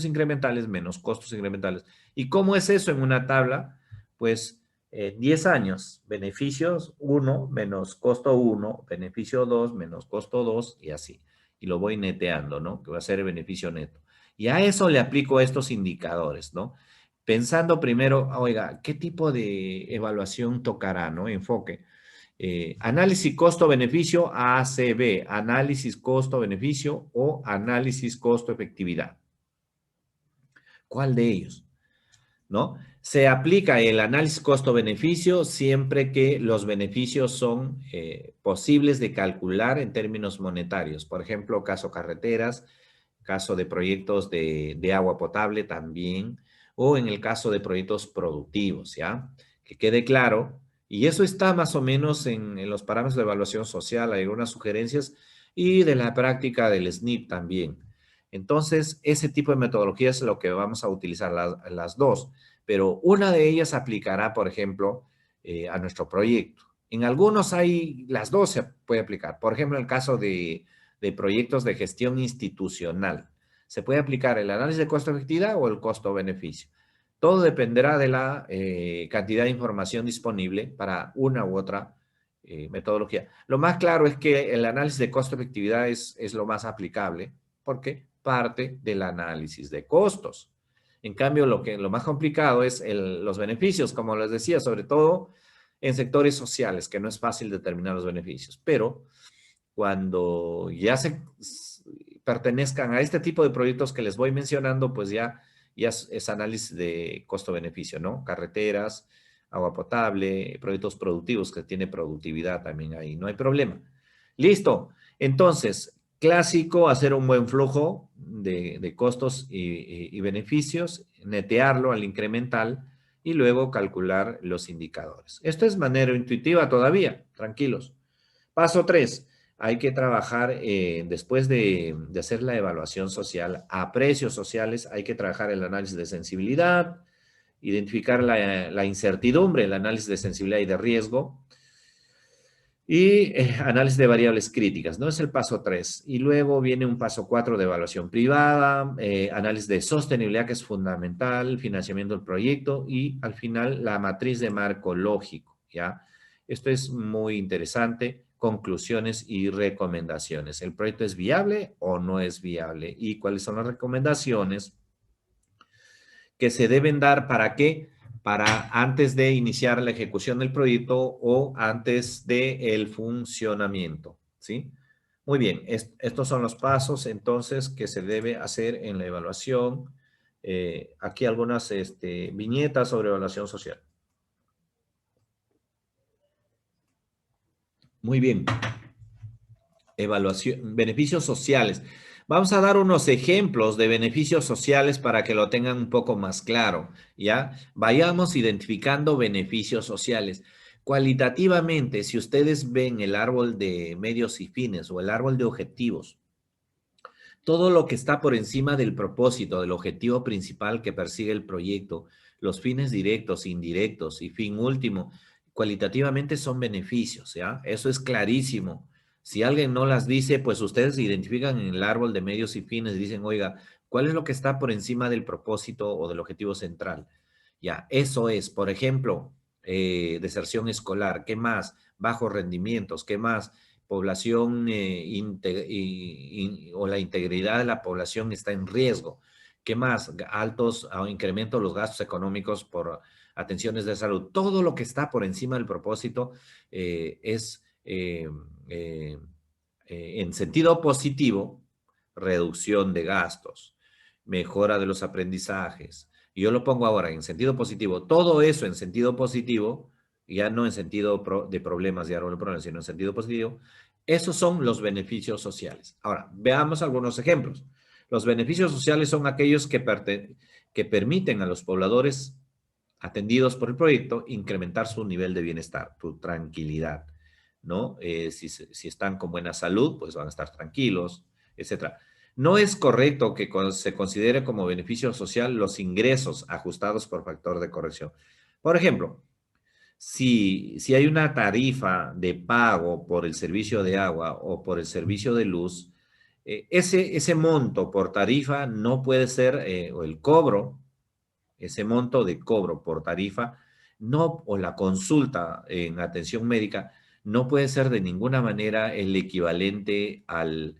incrementales menos costos incrementales. ¿Y cómo es eso en una tabla? Pues 10 años, beneficios 1 menos costo 1, beneficio 2 menos costo 2 y así. Y lo voy neteando, ¿no? Que va a ser el beneficio neto. Y a eso le aplico estos indicadores, ¿no? Pensando primero, oiga, ¿qué tipo de evaluación tocará, ¿no? Enfoque. Análisis costo-beneficio ACB, análisis costo-beneficio o análisis costo-efectividad. ¿Cuál de ellos? ¿No? Se aplica el análisis costo-beneficio siempre que los beneficios son posibles de calcular en términos monetarios. Por ejemplo, caso carreteras, caso de proyectos de agua potable también, o en el caso de proyectos productivos, ¿ya? Que quede claro. Y eso está más o menos en los parámetros de evaluación social, hay algunas sugerencias, y de la práctica del SNIP también. Entonces, ese tipo de metodología es lo que vamos a utilizar las dos, pero una de ellas aplicará, por ejemplo, a nuestro proyecto. En algunos las dos se puede aplicar. Por ejemplo, en el caso de proyectos de gestión institucional, se puede aplicar el análisis de costo-efectividad o el costo-beneficio. Todo dependerá de la cantidad de información disponible para una u otra metodología. Lo más claro es que el análisis de costo-efectividad es lo más aplicable porque parte del análisis de costos. En cambio, lo más complicado es los beneficios, como les decía, sobre todo en sectores sociales, que no es fácil determinar los beneficios. Pero cuando ya pertenezcan a este tipo de proyectos que les voy mencionando, pues ya es análisis de costo-beneficio, ¿no? Carreteras, agua potable, proyectos productivos que tiene productividad también ahí, no hay problema. Listo. Entonces, clásico, hacer un buen flujo de costos y beneficios, netearlo al incremental y luego calcular los indicadores. Esto es manera intuitiva todavía, tranquilos. Paso 3, hay que trabajar, después de hacer la evaluación social a precios sociales, hay que trabajar el análisis de sensibilidad, identificar la incertidumbre, el análisis de sensibilidad y de riesgo, Y análisis de variables críticas, ¿no? Es el paso 3. Y luego viene un paso 4 de evaluación privada, análisis de sostenibilidad, que es fundamental, financiamiento del proyecto y al final la matriz de marco lógico, ¿ya? Esto es muy interesante. Conclusiones y recomendaciones. ¿El proyecto es viable o no es viable? ¿Y cuáles son las recomendaciones que se deben dar para qué? Para antes de iniciar la ejecución del proyecto o antes de el funcionamiento, ¿sí? Muy bien, estos son los pasos entonces que se debe hacer en la evaluación. Aquí algunas viñetas sobre evaluación social. Muy bien, evaluación, beneficios sociales. Vamos a dar unos ejemplos de beneficios sociales para que lo tengan un poco más claro, ¿ya? Vayamos identificando beneficios sociales. Cualitativamente, si ustedes ven el árbol de medios y fines o el árbol de objetivos, todo lo que está por encima del propósito, del objetivo principal que persigue el proyecto, los fines directos, indirectos y fin último, cualitativamente son beneficios, ¿ya? Eso es clarísimo. Si alguien no las dice, pues ustedes se identifican en el árbol de medios y fines y dicen, oiga, ¿cuál es lo que está por encima del propósito o del objetivo central? Ya, eso es, por ejemplo, deserción escolar, ¿qué más? Bajos rendimientos, ¿qué más? Población o la integridad de la población está en riesgo. ¿Qué más? Altos incremento de los gastos económicos por atenciones de salud. Todo lo que está por encima del propósito es en sentido positivo, reducción de gastos, mejora de los aprendizajes. Y yo lo pongo ahora en sentido positivo. Todo eso en sentido positivo, ya no en sentido de problemas y árbol de problemas, sino en sentido positivo, esos son los beneficios sociales. Ahora, veamos algunos ejemplos. Los beneficios sociales son aquellos que permiten a los pobladores atendidos por el proyecto incrementar su nivel de bienestar, su tranquilidad, ¿no? Si están con buena salud, pues van a estar tranquilos, etcétera. No es correcto que se considere como beneficio social los ingresos ajustados por factor de corrección. Por ejemplo, si hay una tarifa de pago por el servicio de agua o por el servicio de luz, ese monto por tarifa no puede ser, o el cobro, ese monto de cobro por tarifa, no, o la consulta en atención médica, no puede ser de ninguna manera el equivalente al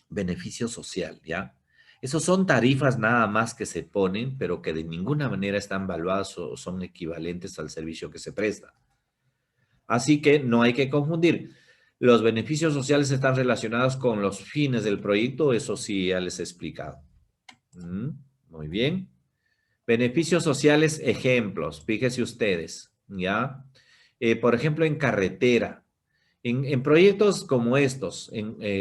beneficio social, ¿ya? Esos son tarifas nada más que se ponen, pero que de ninguna manera están valuadas o son equivalentes al servicio que se presta. Así que no hay que confundir. Los beneficios sociales están relacionados con los fines del proyecto, eso sí ya les he explicado. Muy bien. Beneficios sociales, ejemplos, fíjense ustedes, ¿ya? Por ejemplo, en carretera. En proyectos como estos,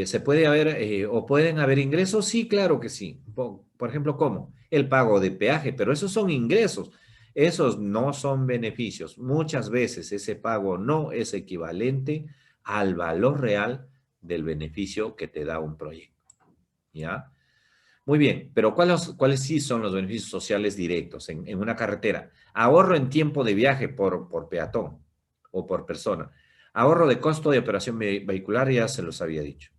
¿se puede haber o pueden haber ingresos? Sí, claro que sí. Por ejemplo, ¿cómo? El pago de peaje, pero esos son ingresos. Esos no son beneficios. Muchas veces ese pago no es equivalente al valor real del beneficio que te da un proyecto, ¿ya? Muy bien, pero ¿cuáles sí son los beneficios sociales directos en una carretera? Ahorro en tiempo de viaje por peatón o por persona. Ahorro de costo de operación vehicular, ya se los había dicho.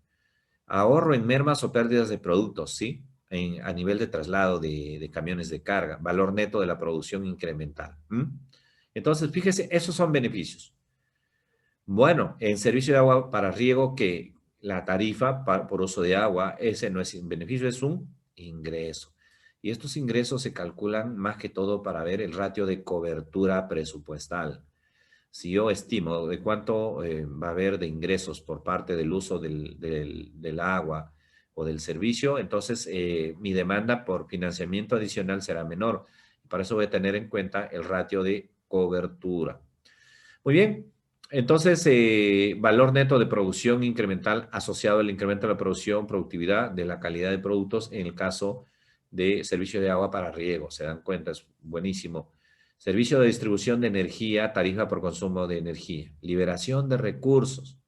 Ahorro en mermas o pérdidas de productos, ¿sí? A nivel de traslado de camiones de carga. Valor neto de la producción incremental. Entonces, fíjese, esos son beneficios. Bueno, en servicio de agua para riego, que la tarifa por uso de agua, ese no es un beneficio, es un ingreso. Y estos ingresos se calculan más que todo para ver el ratio de cobertura presupuestal. Si yo estimo de cuánto va a haber de ingresos por parte del uso del agua o del servicio, entonces mi demanda por financiamiento adicional será menor. Para eso voy a tener en cuenta el ratio de cobertura. Muy bien. Entonces, valor neto de producción incremental asociado al incremento de la producción, productividad, de la calidad de productos en el caso de servicio de agua para riego. Se dan cuenta, es buenísimo. Servicio de distribución de energía, tarifa por consumo de energía. Liberación de recursos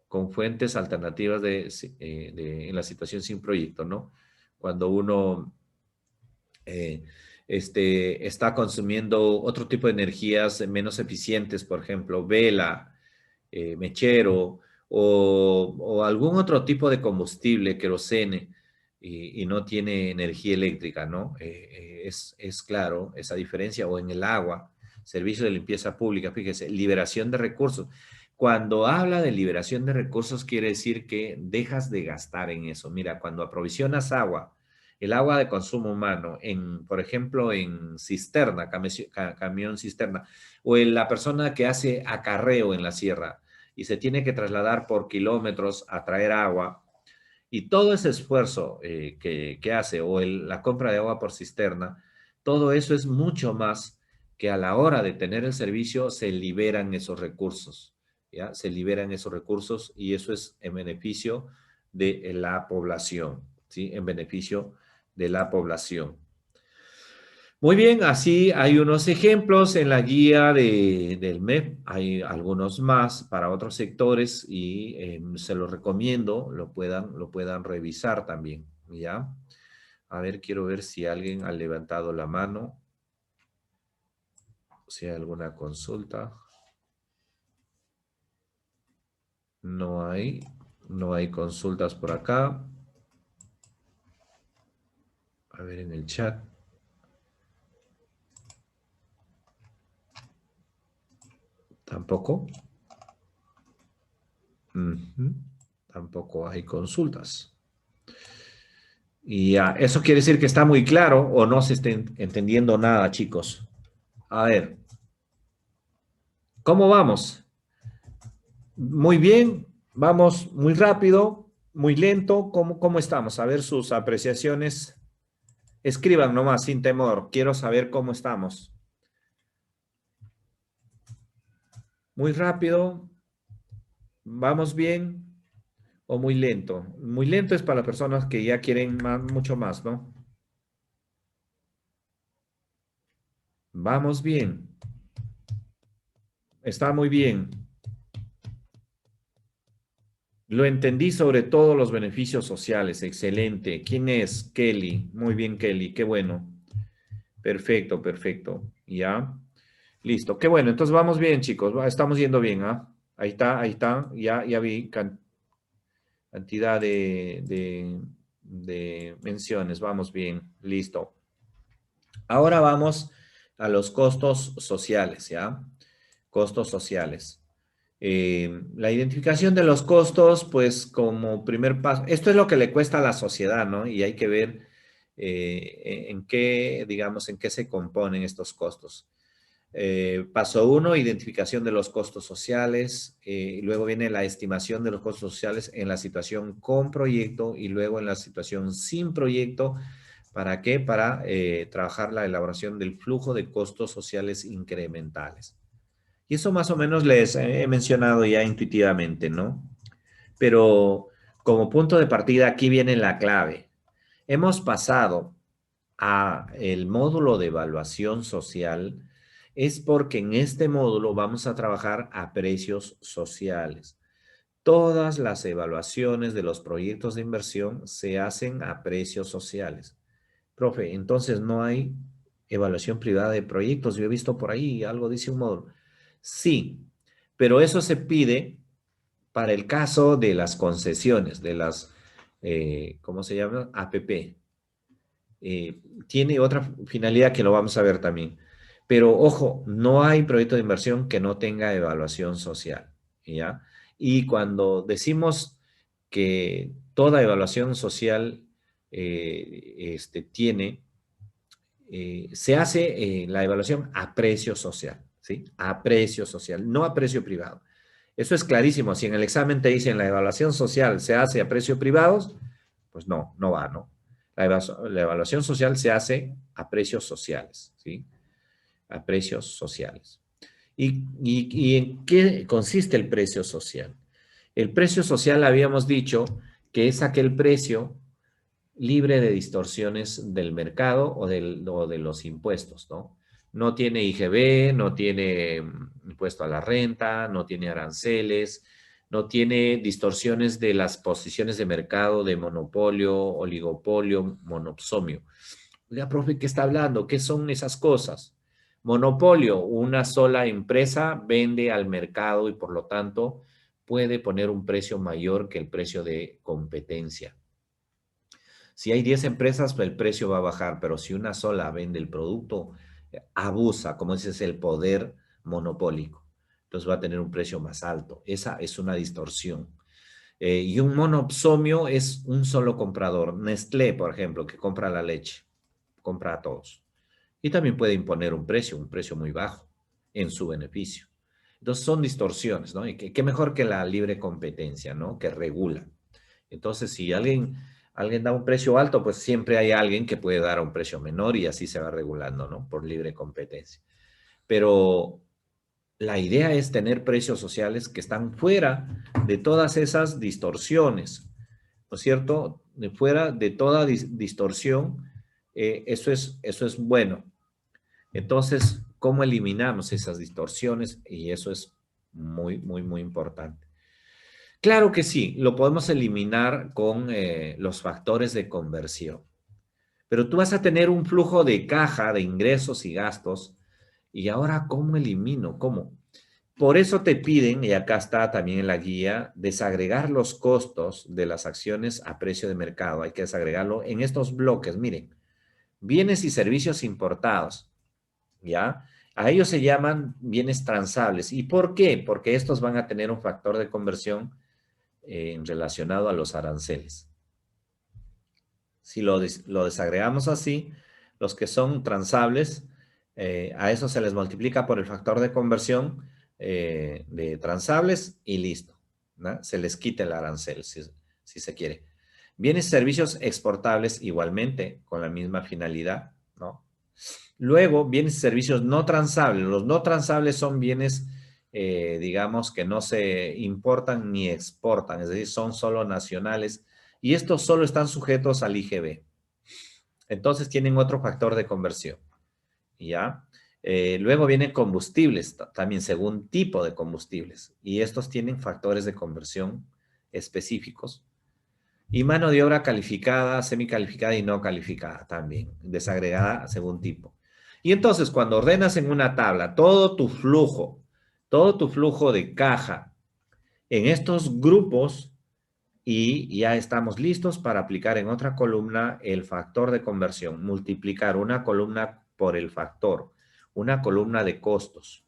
con fuentes alternativas en la situación sin proyecto, ¿no? Cuando uno está consumiendo otro tipo de energías menos eficientes, por ejemplo, vela, mechero o algún otro tipo de combustible, querosene, y no tiene energía eléctrica, ¿no? Es claro esa diferencia. O en el agua, servicio de limpieza pública, fíjese, liberación de recursos. Cuando habla de liberación de recursos, quiere decir que dejas de gastar en eso. Mira, cuando aprovisionas agua, el agua de consumo humano, por ejemplo, en cisterna, camión cisterna, o en la persona que hace acarreo en la sierra y se tiene que trasladar por kilómetros a traer agua, y todo ese esfuerzo que hace, o la compra de agua por cisterna, todo eso es mucho más que a la hora de tener el servicio se liberan esos recursos, ¿ya? Se liberan esos recursos y eso es en beneficio de la población, ¿sí? En beneficio de la población. Muy bien, así hay unos ejemplos en la guía del MEP, hay algunos más para otros sectores y se los recomiendo, lo puedan revisar también, ¿ya? A ver, quiero ver si alguien ha levantado la mano, si hay alguna consulta. No hay, no hay consultas por acá. A ver en el chat. Tampoco. Ujú. Tampoco hay consultas. Y eso quiere decir que está muy claro o no se está entendiendo nada, chicos. A ver, ¿cómo vamos? Muy bien, vamos muy rápido, muy lento. ¿Cómo estamos? A ver sus apreciaciones. Escriban nomás, sin temor. Quiero saber cómo estamos. Muy rápido, vamos bien o muy lento. Muy lento es para las personas que ya quieren mucho más, ¿no? Vamos bien. Está muy bien. Lo entendí sobre todo los beneficios sociales. Excelente. ¿Quién es? Kelly. Muy bien, Kelly. Qué bueno. Perfecto, perfecto. Ya. Listo. Qué bueno. Entonces vamos bien, chicos. Estamos yendo bien, ¿ah? Ahí está, ahí está. Ya vi cantidad de menciones. Vamos bien. Listo. Ahora vamos a los costos sociales, ¿ya? Costos sociales. La identificación de los costos, pues como primer paso, esto es lo que le cuesta a la sociedad, ¿no? Y hay que ver en qué, digamos, en qué se componen estos costos. Paso uno, identificación de los costos sociales. Luego viene la estimación de los costos sociales en la situación con proyecto y luego en la situación sin proyecto. ¿Para qué? Para trabajar la elaboración del flujo de costos sociales incrementales. Y eso más o menos les he mencionado ya intuitivamente, ¿no? Pero como punto de partida, aquí viene la clave. Hemos pasado a el módulo de evaluación social, es porque en este módulo vamos a trabajar a precios sociales. Todas las evaluaciones de los proyectos de inversión se hacen a precios sociales. Profe, entonces no hay evaluación privada de proyectos. Yo he visto por ahí, algo dice un módulo. Sí, pero eso se pide para el caso de las concesiones, de las, ¿cómo se llama? APP. Tiene otra finalidad que lo vamos a ver también. Pero ojo, no hay proyecto de inversión que no tenga evaluación social, ¿ya? Y cuando decimos que toda evaluación social tiene se hace la evaluación a precio social, ¿sí? A precio social, no a precio privado. Eso es clarísimo. Si en el examen te dicen la evaluación social se hace a precio privados, pues no, no va, ¿no? La evaluación social se hace a precios sociales, ¿sí? A precios sociales. ¿Y en qué consiste el precio social? El precio social habíamos dicho que es aquel precio libre de distorsiones del mercado o de los impuestos, ¿no? No tiene IGB, no tiene impuesto a la renta, no tiene aranceles, no tiene distorsiones de las posiciones de mercado de monopolio, oligopolio, monopsomio. Ya, profe, ¿qué está hablando? ¿Qué son esas cosas? Monopolio, una sola empresa vende al mercado y por lo tanto puede poner un precio mayor que el precio de competencia. Si hay 10 empresas, pues el precio va a bajar, pero si una sola vende el producto, abusa, como dices, el poder monopólico. Entonces va a tener un precio más alto. Esa es una distorsión. Y un monopsomio es un solo comprador. Nestlé, por ejemplo, que compra la leche, compra a todos. Y también puede imponer un precio muy bajo en su beneficio. Entonces son distorsiones, ¿no? Y qué mejor que la libre competencia, ¿no? Que regula. Entonces, si alguien da un precio alto, pues siempre hay alguien que puede dar a un precio menor y así se va regulando, ¿no? Por libre competencia. Pero la idea es tener precios sociales que están fuera de todas esas distorsiones, ¿no es cierto? De fuera de toda distorsión, eso es bueno. Entonces, ¿cómo eliminamos esas distorsiones? Y eso es muy, muy, muy importante. Claro que sí, lo podemos eliminar con los factores de conversión, pero tú vas a tener un flujo de caja de ingresos y gastos. Y ahora, ¿cómo elimino? ¿Cómo? Por eso te piden, y acá está también en la guía, desagregar los costos de las acciones a precio de mercado. Hay que desagregarlo en estos bloques. Miren, bienes y servicios importados, ¿ya? A ellos se llaman bienes transables. ¿Y por qué? Porque estos van a tener un factor de conversión relacionado a los aranceles. Si lo desagregamos así, los que son transables, a eso se les multiplica por el factor de conversión de transables y listo, ¿no? Se les quita el arancel, si se quiere. Bienes y servicios exportables igualmente, con la misma finalidad, ¿no? Luego, bienes y servicios no transables. Los no transables son bienes, digamos, que no se importan ni exportan, es decir, son solo nacionales y estos solo están sujetos al IGB. Entonces tienen otro factor de conversión, ¿ya? Luego vienen combustibles, también según tipo de combustibles, y estos tienen factores de conversión específicos. Y mano de obra calificada, semicalificada y no calificada también, desagregada según tipo. Y entonces cuando ordenas en una tabla todo tu flujo de caja en estos grupos y ya estamos listos para aplicar en otra columna el factor de conversión, multiplicar una columna por el factor, una columna de costos,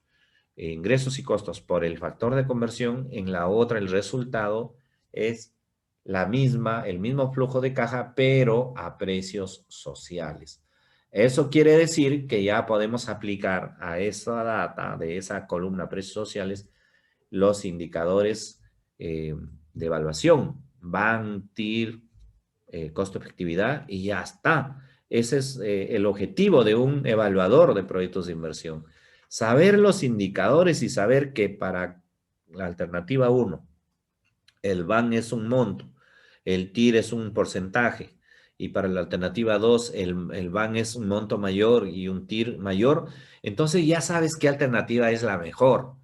ingresos y costos por el factor de conversión, en la otra el resultado es el mismo flujo de caja, pero a precios sociales. Eso quiere decir que ya podemos aplicar a esa data de esa columna precios sociales los indicadores de evaluación, BAN, TIR, costo-efectividad y ya está. Ese es el objetivo de un evaluador de proyectos de inversión. Saber los indicadores y saber que para la alternativa 1, el BAN es un monto, el TIR es un porcentaje, y para la alternativa 2, el BAN es un monto mayor y un TIR mayor, entonces ya sabes qué alternativa es la mejor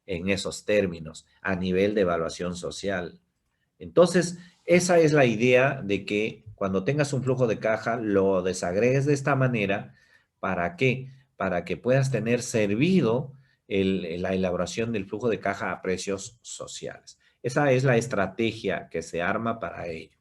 en esos términos a nivel de evaluación social. Entonces, esa es la idea de que cuando tengas un flujo de caja, lo desagregues de esta manera. ¿Para qué? Para que puedas tener servido la elaboración del flujo de caja a precios sociales. Esa es la estrategia que se arma para ello.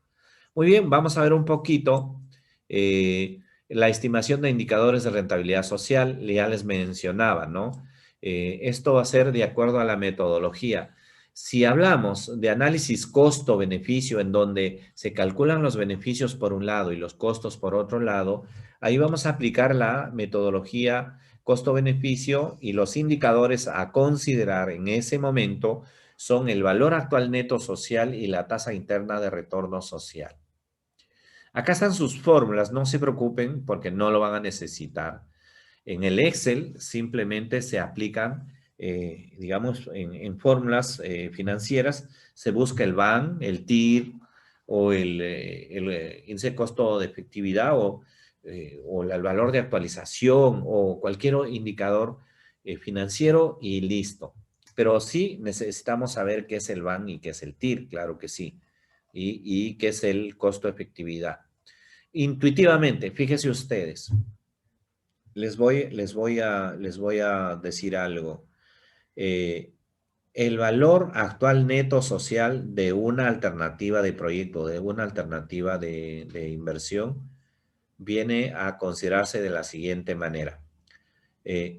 Muy bien, vamos a ver un poquito la estimación de indicadores de rentabilidad social. Ya les mencionaba, ¿no? Esto va a ser de acuerdo a la metodología. Si hablamos de análisis costo-beneficio, en donde se calculan los beneficios por un lado y los costos por otro lado, ahí vamos a aplicar la metodología costo-beneficio y los indicadores a considerar en ese momento son el valor actual neto social y la tasa interna de retorno social. Acá están sus fórmulas, no se preocupen porque no lo van a necesitar. En el Excel simplemente se aplican, digamos, en fórmulas financieras, se busca el BAN, el TIR o el índice de costo de efectividad o el valor de actualización o cualquier indicador financiero y listo. Pero sí necesitamos saber qué es el BAN y qué es el TIR, claro que sí, y qué es el costo de efectividad. Intuitivamente, fíjense ustedes, les voy a decir algo. Eh, el valor actual neto social de una alternativa de proyecto, de una alternativa de inversión, viene a considerarse de la siguiente manera.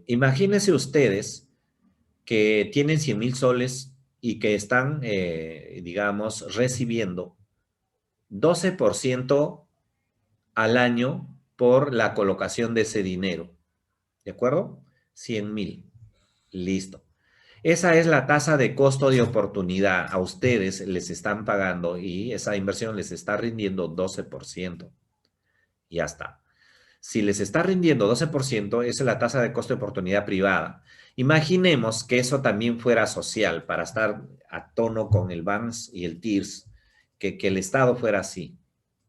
Imagínense ustedes que tienen 100,000 soles y que están, digamos, recibiendo 12% al año por la colocación de ese dinero. ¿De acuerdo? 100,000. Listo. Esa es la tasa de costo de oportunidad. A ustedes les están pagando y esa inversión les está rindiendo 12%. Ya está. Si les está rindiendo 12%, esa es la tasa de costo de oportunidad privada. Imaginemos que eso también fuera social para estar a tono con el BANS y el TIRS, que el Estado fuera así.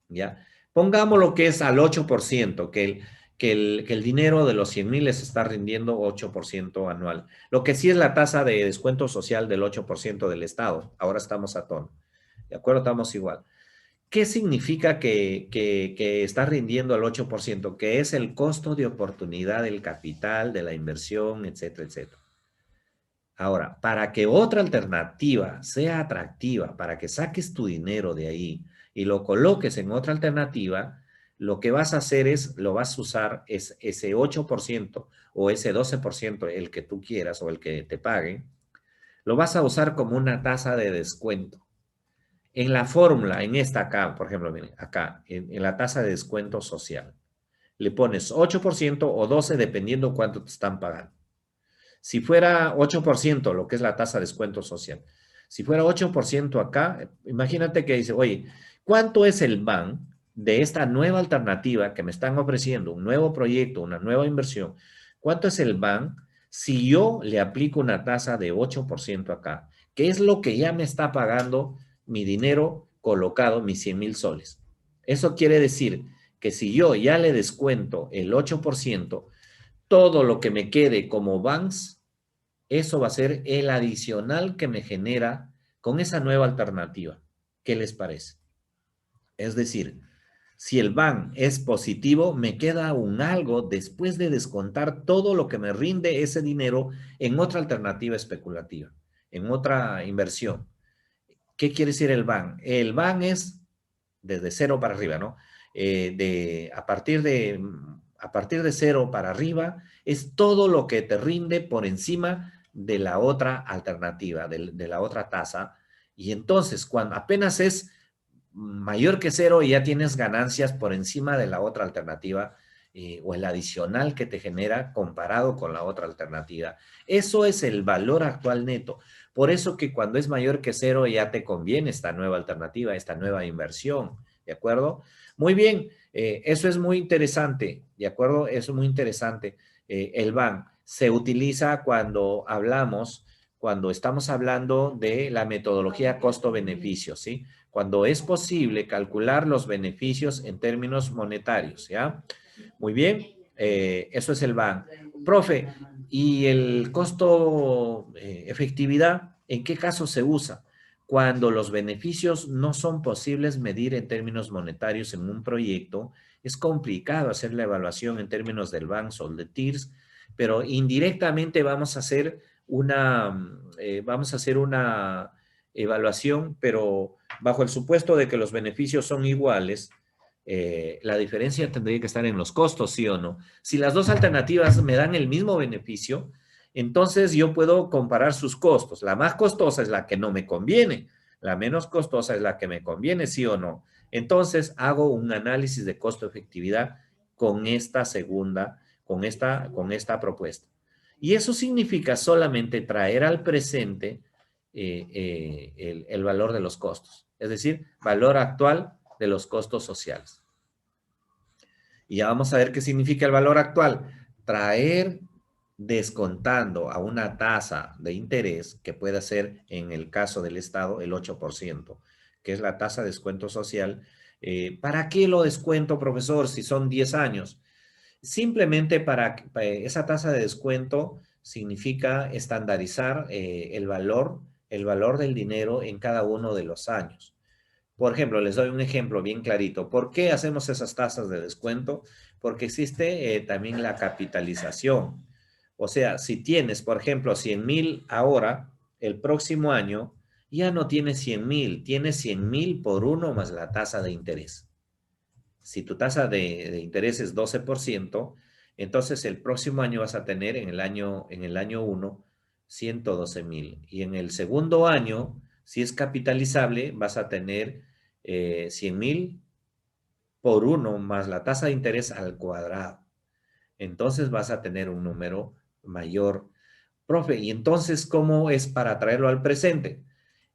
¿Ya? Pongamos lo que es al 8%, que el dinero de los 100,000 les está rindiendo 8% anual. Lo que sí es la tasa de descuento social del 8% del Estado. Ahora estamos a tono. ¿De acuerdo? Estamos igual. ¿Qué significa que está rindiendo al 8%? Que es el costo de oportunidad del capital, de la inversión, etcétera, etcétera. Ahora, para que otra alternativa sea atractiva, para que saques tu dinero de ahí y lo coloques en otra alternativa, lo que vas a hacer es, lo vas a usar es ese 8% o ese 12%, el que tú quieras o el que te paguen, lo vas a usar como una tasa de descuento. En la fórmula, en esta acá, por ejemplo, miren, acá, en la tasa de descuento social, le pones 8% o 12% dependiendo cuánto te están pagando. Si fuera 8%, lo que es la tasa de descuento social, si fuera 8% acá, imagínate que dice, oye, ¿cuánto es el BAN de esta nueva alternativa que me están ofreciendo, un nuevo proyecto, una nueva inversión? ¿Cuánto es el BAN si yo le aplico una tasa de 8% acá? ¿Qué es lo que ya me está pagando mi dinero colocado, mis 100,000 soles? Eso quiere decir que si yo ya le descuento el 8%, todo lo que me quede como BANs, eso va a ser el adicional que me genera con esa nueva alternativa. ¿Qué les parece? Es decir, si el BAN es positivo, me queda un algo después de descontar todo lo que me rinde ese dinero en otra alternativa especulativa, en otra inversión. ¿Qué quiere decir el BAN? El BAN es desde cero para arriba, ¿no? A partir de cero para arriba es todo lo que te rinde por encima de la otra alternativa, de la otra tasa. Y entonces, cuando apenas es mayor que cero, ya tienes ganancias por encima de la otra alternativa o el adicional que te genera comparado con la otra alternativa. Eso es el valor actual neto. Por eso que cuando es mayor que cero ya te conviene esta nueva alternativa, esta nueva inversión. ¿De acuerdo? Muy bien, eso es muy interesante, ¿de acuerdo? Eso es muy interesante. El BAN se utiliza cuando estamos hablando de la metodología costo-beneficio, ¿sí? Cuando es posible calcular los beneficios en términos monetarios, ¿ya? Muy bien, eso es el BAN. Profe, ¿y el costo efectividad, en qué caso se usa? Cuando los beneficios no son posibles medir en términos monetarios en un proyecto, es complicado hacer la evaluación en términos del BAN o de TIRS, pero indirectamente vamos a hacer una evaluación, pero bajo el supuesto de que los beneficios son iguales, la diferencia tendría que estar en los costos, ¿sí o no? Si las dos alternativas me dan el mismo beneficio, entonces yo puedo comparar sus costos. La más costosa es la que no me conviene, la menos costosa es la que me conviene, ¿sí o no? Entonces hago un análisis de costo-efectividad con esta segunda, con esta propuesta. Y eso significa solamente traer al presente el valor de los costos, es decir, valor actual de los costos sociales. Y ya vamos a ver qué significa el valor actual. Traer descontando a una tasa de interés, que puede ser en el caso del Estado el 8%, que es la tasa de descuento social. ¿Para qué lo descuento, profesor, si son 10 años? Simplemente para esa tasa de descuento significa estandarizar el valor del dinero en cada uno de los años. Por ejemplo, les doy un ejemplo bien clarito. ¿Por qué hacemos esas tasas de descuento? Porque existe también la capitalización. O sea, si tienes, por ejemplo, 100,000 ahora, el próximo año ya no tienes 100,000, tienes 100,000 por uno más la tasa de interés. Si tu tasa de interés es 12%, entonces el próximo año vas a tener en el año 1, 112,000. Y en el segundo año, si es capitalizable, vas a tener 100,000 por uno más la tasa de interés al cuadrado. Entonces vas a tener un número mayor. Profe, ¿y entonces cómo es para traerlo al presente?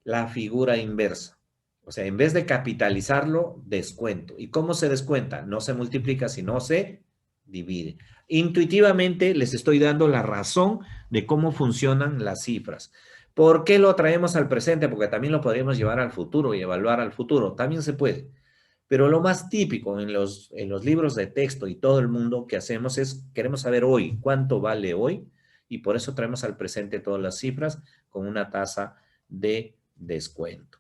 La figura inversa. O sea, en vez de capitalizarlo, descuento. ¿Y cómo se descuenta? No se multiplica, sino se divide. Intuitivamente les estoy dando la razón de cómo funcionan las cifras. ¿Por qué lo traemos al presente? Porque también lo podríamos llevar al futuro y evaluar al futuro. También se puede. Pero lo más típico en los libros de texto y todo el mundo que hacemos es, queremos saber hoy, cuánto vale hoy, y por eso traemos al presente todas las cifras con una tasa de descuento.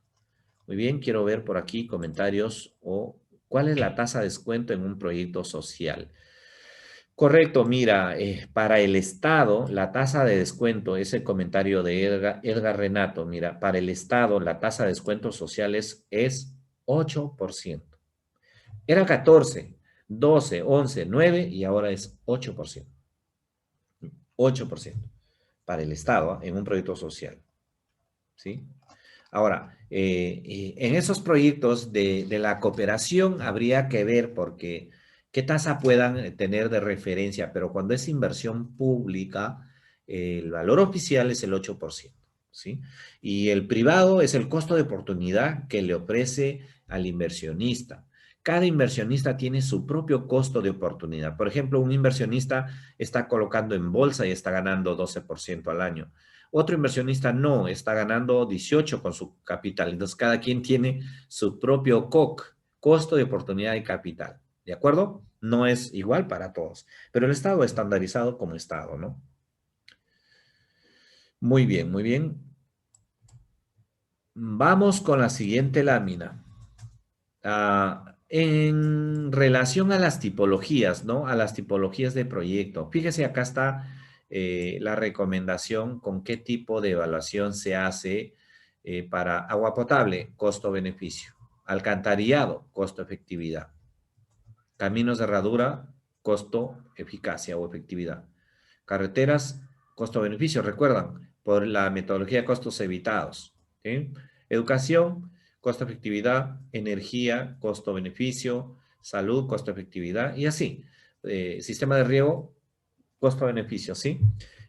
Muy bien, quiero ver por aquí comentarios o cuál es la tasa de descuento en un proyecto social. Correcto, mira, para el Estado, la tasa de descuento, ese comentario de Edgar Renato, mira, para el Estado la tasa de descuentos sociales es 8%. Era 14, 12, 11, 9 y ahora es 8%. 8% para el Estado, ¿ah? En un proyecto social. ¿Sí? Ahora, en esos proyectos de la cooperación habría que ver porque qué tasa puedan tener de referencia, pero cuando es inversión pública, el valor oficial es el 8%. ¿Sí? Y el privado es el costo de oportunidad que le ofrece al inversionista. Cada inversionista tiene su propio costo de oportunidad. Por ejemplo, un inversionista está colocando en bolsa y está ganando 12% al año. Otro inversionista no, está ganando 18 con su capital. Entonces, cada quien tiene su propio COC, costo de oportunidad de capital. ¿De acuerdo? No es igual para todos. Pero el Estado estandarizado como Estado, ¿no? Muy bien, muy bien. Vamos con la siguiente lámina. En relación a las tipologías, ¿no? A las tipologías de proyecto. Fíjese, acá está la recomendación con qué tipo de evaluación se hace para agua potable, costo-beneficio. Alcantarillado, costo-efectividad. Caminos de herradura, costo-eficacia o efectividad. Carreteras, costo-beneficio, recuerdan, por la metodología de costos evitados. ¿Sí? Educación, costo-efectividad, energía, costo-beneficio, salud, costo-efectividad y así. Sistema de riego, costo-beneficio, ¿sí?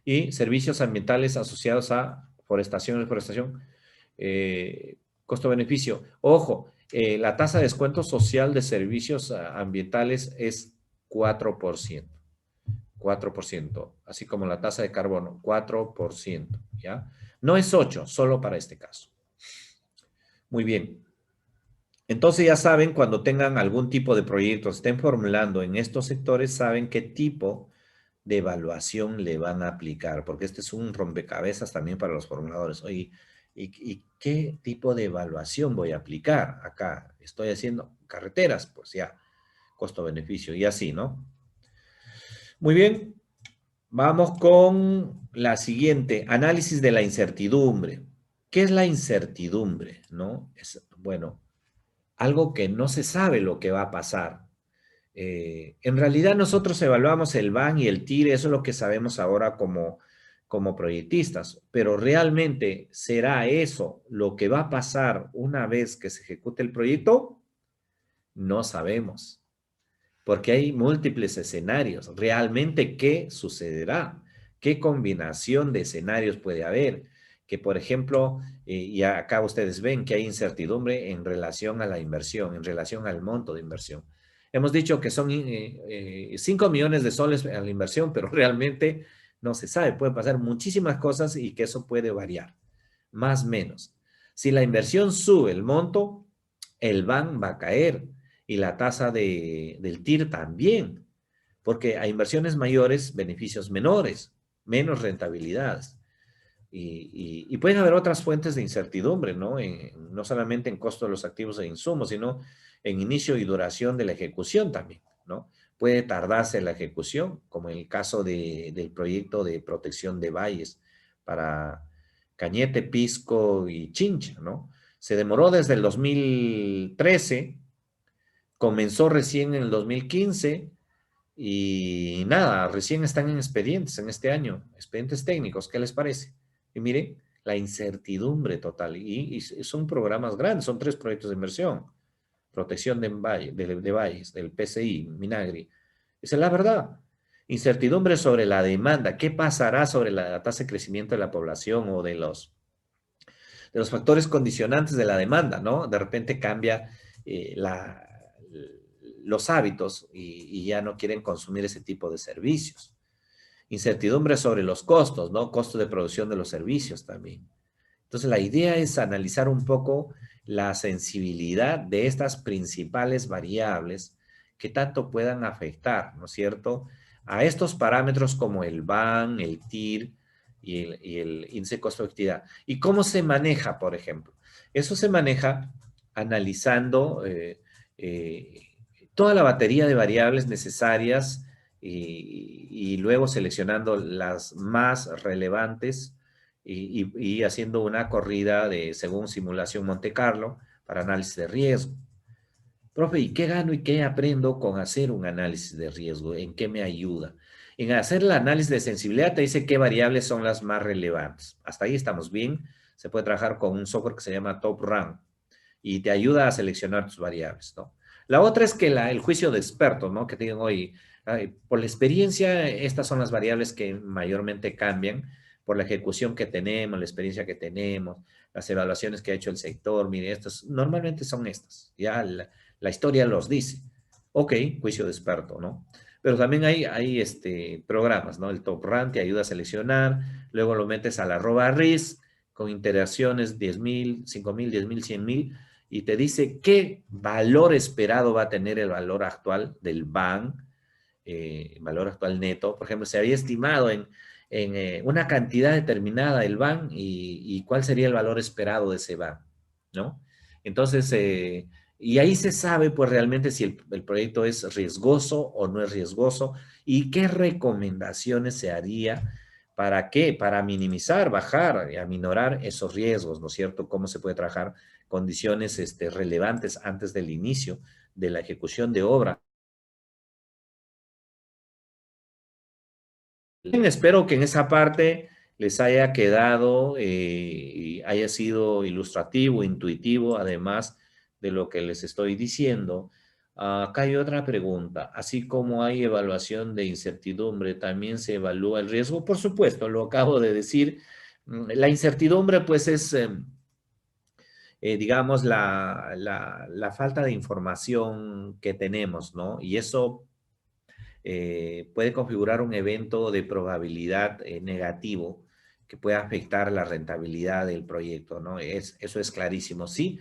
Y servicios ambientales asociados a forestación y reforestación, costo-beneficio. Ojo, la tasa de descuento social de servicios ambientales es 4%. 4%, así como la tasa de carbono, 4%, ¿ya? No es 8, solo para este caso. Muy bien. Entonces ya saben, cuando tengan algún tipo de proyecto, estén formulando en estos sectores, saben qué tipo de evaluación le van a aplicar, porque este es un rompecabezas también para los formuladores. Oye, ¿y qué tipo de evaluación voy a aplicar acá? Estoy haciendo carreteras, pues ya, costo-beneficio y así, ¿no? Muy bien, vamos con la siguiente, análisis de la incertidumbre. ¿Qué es la incertidumbre? ¿No? Es, bueno, algo que no se sabe lo que va a pasar. En realidad nosotros evaluamos el BAN y el TIR, eso es lo que sabemos ahora como proyectistas, pero realmente ¿será eso lo que va a pasar una vez que se ejecute el proyecto? No sabemos, porque hay múltiples escenarios. ¿Realmente qué sucederá? ¿Qué combinación de escenarios puede haber? Que, por ejemplo, y acá ustedes ven que hay incertidumbre en relación a la inversión, en relación al monto de inversión. Hemos dicho que son 5 millones de soles a la inversión, pero realmente no se sabe. Pueden pasar muchísimas cosas y que eso puede variar, más o menos. Si la inversión sube el monto, el BAN va a caer y la tasa del TIR también, porque a inversiones mayores, beneficios menores, menos rentabilidades. Y pueden haber otras fuentes de incertidumbre, ¿no? No solamente en costo de los activos e insumos, sino en inicio y duración de la ejecución también, ¿no? Puede tardarse la ejecución, como en el caso del proyecto de protección de valles para Cañete, Pisco y Chincha, ¿no? Se demoró desde el 2013, comenzó recién en el 2015 y nada, recién están en expedientes en este año, expedientes técnicos, ¿qué les parece? Y miren, la incertidumbre total, y son programas grandes, son 3 proyectos de inversión, protección de valles, del PCI, Minagri. Esa es la verdad. Incertidumbre sobre la demanda, ¿qué pasará sobre la tasa de crecimiento de la población o de los factores condicionantes de la demanda, ¿no? De repente cambia eh, la, los hábitos y ya no quieren consumir ese tipo de servicios. Incertidumbre sobre los costos, ¿no? Costos de producción de los servicios también. Entonces, la idea es analizar un poco la sensibilidad de estas principales variables que tanto puedan afectar, ¿no es cierto?, a estos parámetros como el BAN, el TIR y el índice de costo-efectividad. ¿Y cómo se maneja, por ejemplo? Eso se maneja analizando eh, toda la batería de variables necesarias y luego seleccionando las más relevantes y haciendo una corrida según simulación Monte Carlo para análisis de riesgo. Profe, ¿y qué gano y qué aprendo con hacer un análisis de riesgo? ¿En qué me ayuda? En hacer el análisis de sensibilidad te dice qué variables son las más relevantes. Hasta ahí estamos bien. Se puede trabajar con un software que se llama Top Run y te ayuda a seleccionar tus variables, ¿no? La otra es que el juicio de expertos, ¿no? Que te digan, oye, por la experiencia, estas son las variables que mayormente cambian por la ejecución que tenemos, la experiencia que tenemos, las evaluaciones que ha hecho el sector. Mire, estas normalmente son estas. Ya la historia los dice. Ok, juicio de experto, ¿no? Pero también hay programas, ¿no? El Top Run te ayuda a seleccionar, luego lo metes a la @RIS con interacciones 10,000, 5,000, 10,000, 100,000 y te dice qué valor esperado va a tener el valor actual del BAN, valor actual neto. Por ejemplo, se había estimado en una cantidad determinada el BAN y cuál sería el valor esperado de ese BAN, ¿no? Entonces, y ahí se sabe pues realmente si el proyecto es riesgoso o no es riesgoso y qué recomendaciones se haría. ¿Para qué? Para minimizar, bajar y aminorar esos riesgos, ¿no es cierto? ¿Cómo se puede trabajar condiciones relevantes antes del inicio de la ejecución de obra? Bien, espero que en esa parte les haya quedado y haya sido ilustrativo, intuitivo, además de lo que les estoy diciendo. Acá hay otra pregunta. Así como hay evaluación de incertidumbre, ¿también se evalúa el riesgo? Por supuesto, lo acabo de decir. La incertidumbre, pues, es, digamos, la falta de información que tenemos, ¿no? Y eso puede configurar un evento de probabilidad negativo que puede afectar la rentabilidad del proyecto, ¿no? Eso es clarísimo. Sí,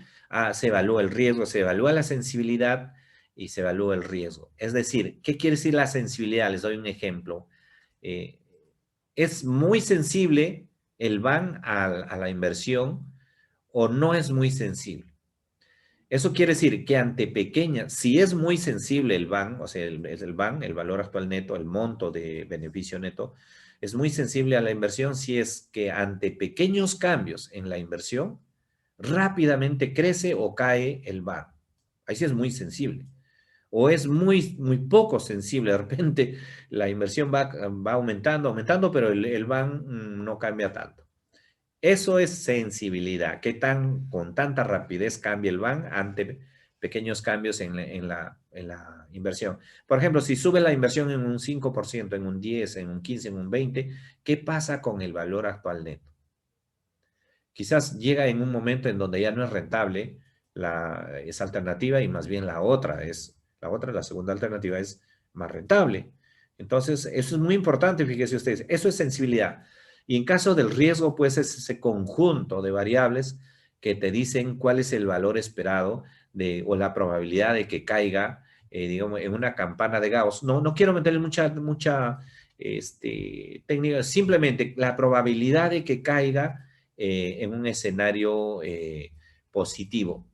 se evalúa el riesgo, se evalúa la sensibilidad y se evalúa el riesgo. Es decir, ¿qué quiere decir la sensibilidad? Les doy un ejemplo. Eh, es muy sensible el BAN a la inversión o no es muy sensible. Eso quiere decir que ante pequeña, si es muy sensible el BAN, o sea, es el BAN, el valor actual neto, el monto de beneficio neto, es muy sensible a la inversión si es que ante pequeños cambios en la inversión, rápidamente crece o cae el BAN. Ahí sí es muy sensible. O es muy, muy poco sensible. De repente la inversión va aumentando, aumentando, pero el BAN no cambia tanto. Eso es sensibilidad. ¿Qué tan, con tanta rapidez cambia el BAN ante pequeños cambios en la inversión? Por ejemplo, si sube la inversión en un 5%, en un 10, en un 15, en un 20, ¿qué pasa con el valor actual neto? Quizás llega en un momento en donde ya no es rentable esa alternativa y más bien la segunda alternativa es más rentable. Entonces, eso es muy importante, fíjense ustedes, eso es sensibilidad. Y en caso del riesgo, pues es ese conjunto de variables que te dicen cuál es el valor esperado o la probabilidad de que caiga, digamos, en una campana de Gauss. No quiero meterle mucha técnicas, simplemente la probabilidad de que caiga en un escenario positivo.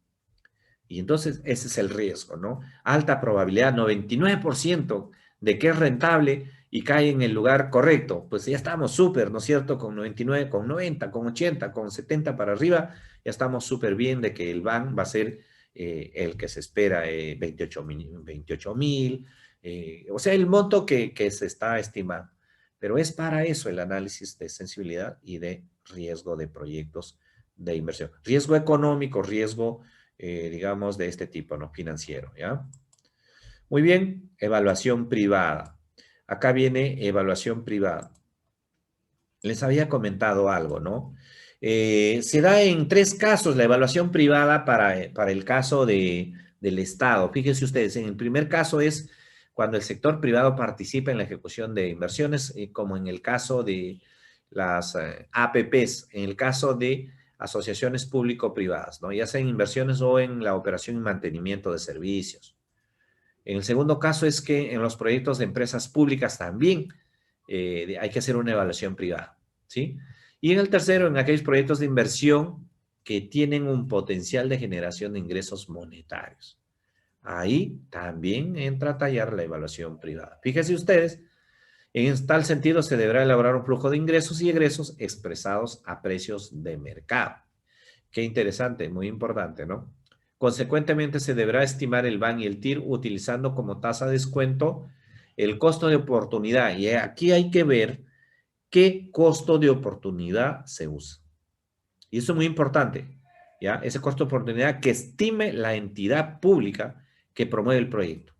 Y entonces ese es el riesgo, ¿no? Alta probabilidad, 99% de que es rentable y cae en el lugar correcto. Pues ya estamos súper, ¿no es cierto? Con 99, con 90, con 80, con 70 para arriba, ya estamos súper bien de que el BAN va a ser el que se espera, 28 mil, o sea, el monto que se está estimando. Pero es para eso el análisis de sensibilidad y de riesgo de proyectos de inversión. Riesgo económico, riesgo digamos, de este tipo, ¿no? Financiero, ¿ya? Muy bien, evaluación privada. Acá viene evaluación privada. Les había comentado algo, ¿no? Se da en 3 casos la evaluación privada para el caso del Estado. Fíjense ustedes, en el primer caso es cuando el sector privado participa en la ejecución de inversiones, como en el caso de las APPs, en el caso de asociaciones público-privadas, ¿no? Ya sea en inversiones o en la operación y mantenimiento de servicios. En el segundo caso es que en los proyectos de empresas públicas también hay que hacer una evaluación privada, ¿sí? Y en el tercero, en aquellos proyectos de inversión que tienen un potencial de generación de ingresos monetarios. Ahí también entra a tallar la evaluación privada. Fíjense ustedes, en tal sentido se deberá elaborar un flujo de ingresos y egresos expresados a precios de mercado. Qué interesante, muy importante, ¿no? Consecuentemente, se deberá estimar el BAN y el TIR utilizando como tasa de descuento el costo de oportunidad. Y aquí hay que ver qué costo de oportunidad se usa. Y eso es muy importante, ¿ya? Ese costo de oportunidad que estime la entidad pública que promueve el proyecto.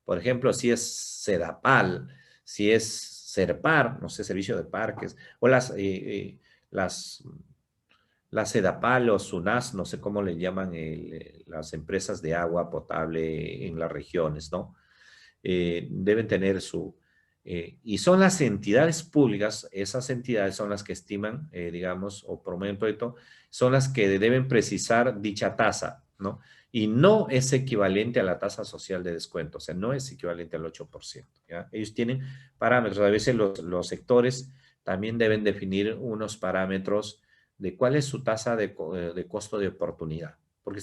Por ejemplo, si es SEDAPAL, si es SERPAR, no sé, Servicio de Parques, o las la SEDAPAL o SUNAS, no sé cómo le llaman las empresas de agua potable en las regiones, ¿no? Deben tener y son las entidades públicas, esas entidades son las que estiman, digamos, o promueven el proyecto, son las que deben precisar dicha tasa, ¿no? Y no es equivalente a la tasa social de descuento, o sea, no es equivalente al 8%, ¿ya? Ellos tienen parámetros, a veces los sectores también deben definir unos parámetros de cuál es su tasa de costo de oportunidad. Porque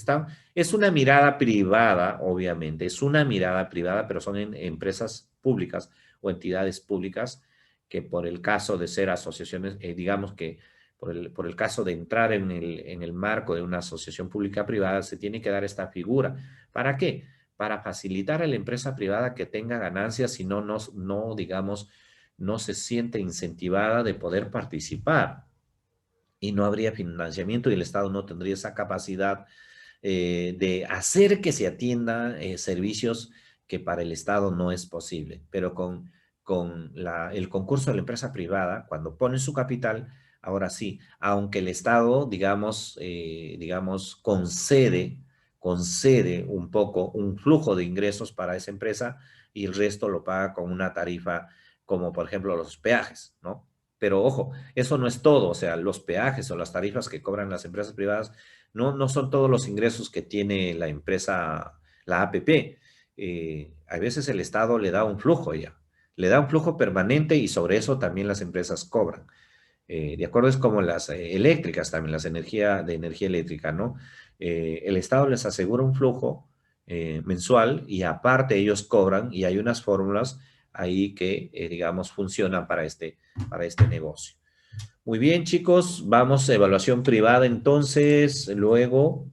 es una mirada privada, obviamente, es una mirada privada, pero son empresas públicas o entidades públicas que por el caso de ser asociaciones, digamos que por el caso de entrar en el marco de una asociación pública privada, se tiene que dar esta figura. ¿Para qué? Para facilitar a la empresa privada que tenga ganancias y no digamos, no se siente incentivada de poder participar y no habría financiamiento y el Estado no tendría esa capacidad de hacer que se atienda servicios que para el Estado no es posible. Pero con el concurso de la empresa privada, cuando pone su capital, ahora sí, aunque el Estado, digamos, concede un poco un flujo de ingresos para esa empresa y el resto lo paga con una tarifa como por ejemplo los peajes, ¿no? Pero ojo, eso no es todo, o sea, los peajes o las tarifas que cobran las empresas privadas no son todos los ingresos que tiene la empresa, la APP. A veces el Estado le da un flujo ya, le da un flujo permanente y sobre eso también las empresas cobran. De acuerdo, es como las eléctricas también, de energía eléctrica, ¿no? El Estado les asegura un flujo mensual y aparte ellos cobran y hay unas fórmulas ahí que, digamos, funcionan para este negocio. Muy bien, chicos, vamos a evaluación privada entonces, luego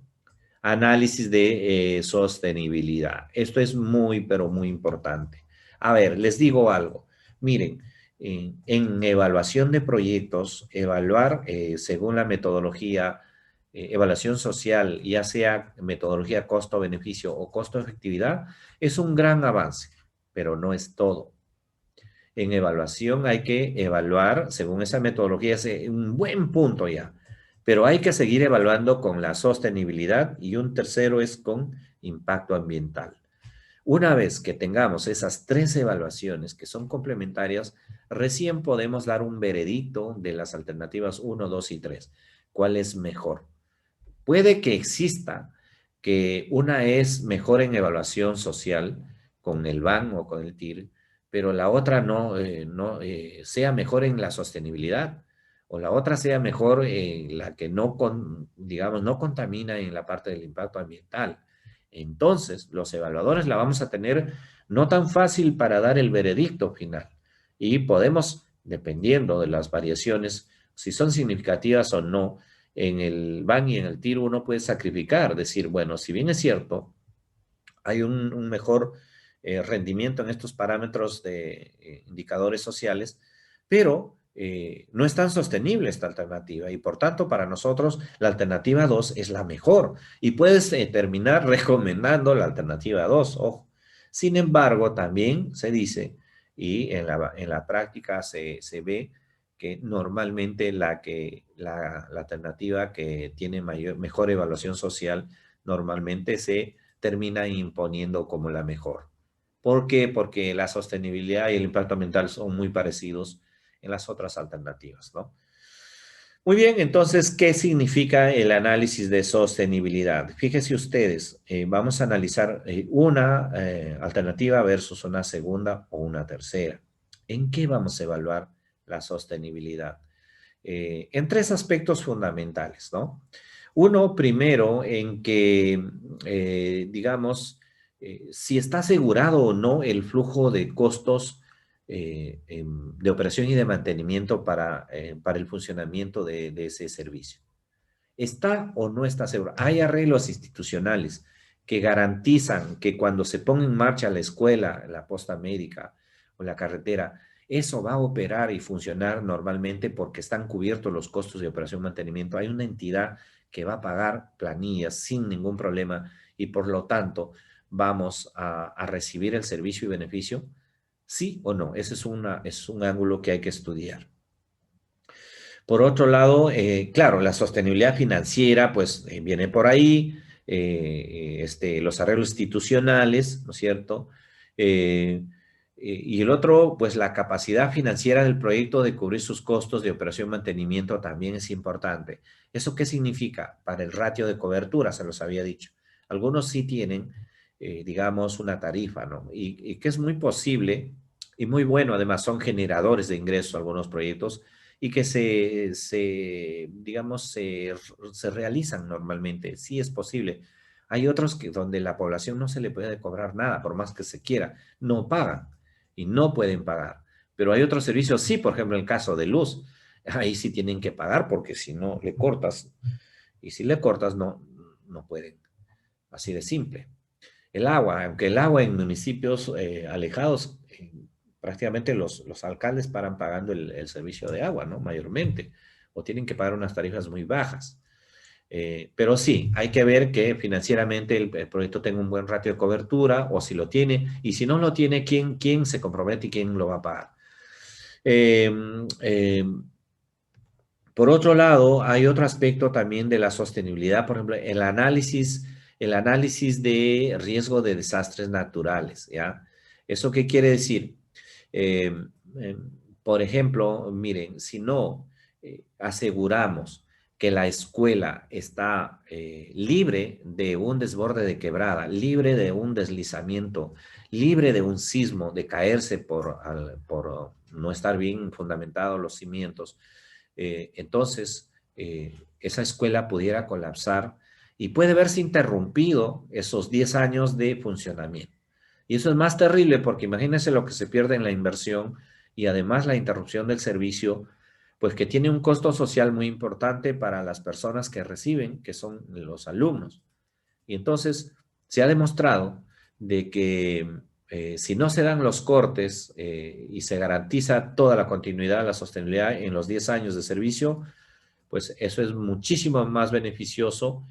análisis de sostenibilidad. Esto es muy, pero muy importante. A ver, les digo algo. Miren, en evaluación de proyectos, evaluar según la metodología, evaluación social, ya sea metodología costo-beneficio o costo-efectividad, es un gran avance, pero no es todo. En evaluación hay que evaluar, según esa metodología, es un buen punto ya, pero hay que seguir evaluando con la sostenibilidad y un tercero es con impacto ambiental. Una vez que tengamos esas 3 evaluaciones que son complementarias, recién podemos dar un veredicto de las alternativas 1, 2 y 3. ¿Cuál es mejor? Puede que exista que una es mejor en evaluación social con el BAN o con el TIR, pero la otra sea mejor en la sostenibilidad, o la otra sea mejor en la que digamos, no contamina en la parte del impacto ambiental. Entonces, los evaluadores la vamos a tener no tan fácil para dar el veredicto final. Y podemos, dependiendo de las variaciones, si son significativas o no, en el BAN y en el TIR uno puede sacrificar, decir, bueno, si bien es cierto, hay un mejor rendimiento en estos parámetros de indicadores sociales, pero no es tan sostenible esta alternativa y por tanto para nosotros la alternativa 2 es la mejor y puedes terminar recomendando la alternativa 2, ojo. Sin embargo, también se dice y en la práctica se ve que normalmente la alternativa que tiene mejor evaluación social normalmente se termina imponiendo como la mejor. ¿Por qué? Porque la sostenibilidad y el impacto ambiental son muy parecidos en las otras alternativas, ¿no? Muy bien, entonces, ¿qué significa el análisis de sostenibilidad? Fíjense ustedes, vamos a analizar una alternativa versus una segunda o una tercera. ¿En qué vamos a evaluar la sostenibilidad? En tres aspectos fundamentales, ¿no? Uno, primero, en que, digamos, si está asegurado o no el flujo de costos de operación y de mantenimiento para el funcionamiento de ese servicio. ¿Está o no está seguro? Hay arreglos institucionales que garantizan que cuando se ponga en marcha la escuela, la posta médica o la carretera, eso va a operar y funcionar normalmente porque están cubiertos los costos de operación y mantenimiento. Hay una entidad que va a pagar planillas sin ningún problema y por lo tanto vamos a recibir el servicio y beneficio. ¿Sí o no? Ese es un ángulo que hay que estudiar. Por otro lado, claro, la sostenibilidad financiera, pues viene por ahí, los arreglos institucionales, ¿no es cierto? Y el otro, pues la capacidad financiera del proyecto de cubrir sus costos de operación y mantenimiento también es importante. ¿Eso qué significa? Para el ratio de cobertura, se los había dicho. Algunos sí tienen, digamos, una tarifa, ¿no? Y que es muy posible y muy bueno, además, son generadores de ingresos algunos proyectos y que digamos, se realizan normalmente. Sí es posible. Hay otros que donde la población no se le puede cobrar nada, por más que se quiera. No pagan y no pueden pagar. Pero hay otros servicios, sí, por ejemplo, en el caso de luz, ahí sí tienen que pagar porque si no le cortas, y si le cortas no pueden. Así de simple. El agua, aunque el agua en municipios alejados, prácticamente los alcaldes paran pagando el servicio de agua, ¿no? Mayormente, o tienen que pagar unas tarifas muy bajas. Pero sí, hay que ver que financieramente el proyecto tenga un buen ratio de cobertura, o si lo tiene, y si no lo tiene, ¿quién se compromete y quién lo va a pagar? Eh, eh, por otro lado, hay otro aspecto también de la sostenibilidad, por ejemplo, el análisis de riesgo de desastres naturales, ¿ya? ¿Eso qué quiere decir? Eh, eh, por ejemplo, miren, si no aseguramos que la escuela está libre de un desborde de quebrada, libre de un deslizamiento, libre de un sismo, de caerse por no estar bien fundamentados los cimientos, entonces esa escuela pudiera colapsar y puede verse interrumpido esos 10 años de funcionamiento. Y eso es más terrible porque imagínense lo que se pierde en la inversión y además la interrupción del servicio, pues que tiene un costo social muy importante para las personas que reciben, que son los alumnos. Y entonces se ha demostrado de que si no se dan los cortes y se garantiza toda la continuidad, la sostenibilidad en los 10 años de servicio, pues eso es muchísimo más beneficioso,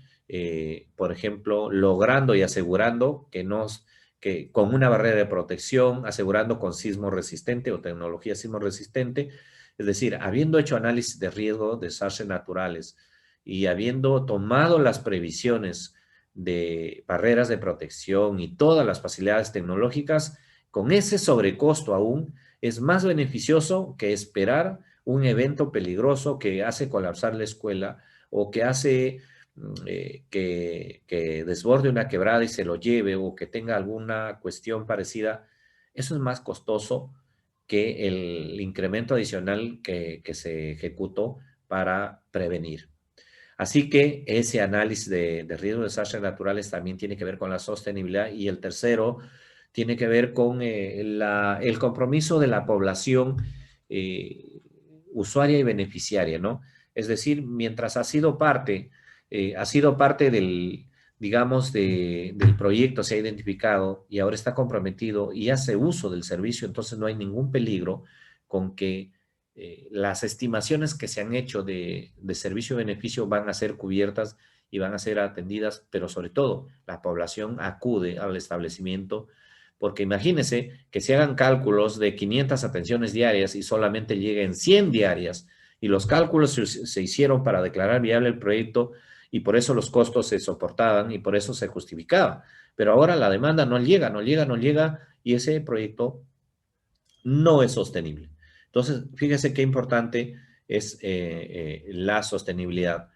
por ejemplo, logrando y asegurando que con una barrera de protección, asegurando con sismo resistente o tecnología sismo resistente, es decir, habiendo hecho análisis de riesgo de desastres naturales y habiendo tomado las previsiones de barreras de protección y todas las facilidades tecnológicas, con ese sobrecosto aún es más beneficioso que esperar un evento peligroso que hace colapsar la escuela o que hace que desborde una quebrada y se lo lleve o que tenga alguna cuestión parecida Eso es más costoso que el incremento adicional que se ejecutó para prevenir. Así que ese análisis de riesgo de desastres naturales también tiene que ver con la sostenibilidad. Y el tercero tiene que ver con el compromiso de la población usuaria y beneficiaria, ¿no? Es decir, mientras ha sido parte del, digamos, del proyecto, se ha identificado y ahora está comprometido y hace uso del servicio, entonces no hay ningún peligro con que las estimaciones que se han hecho de servicio-beneficio van a ser cubiertas y van a ser atendidas, pero sobre todo la población acude al establecimiento, porque imagínense que se hagan cálculos de 500 atenciones diarias y solamente lleguen 100 diarias, y los cálculos se hicieron para declarar viable el proyecto y por eso los costos se soportaban y por eso se justificaba. Pero ahora la demanda no llega, no llega, no llega y ese proyecto no es sostenible. Entonces, fíjese qué importante es la sostenibilidad.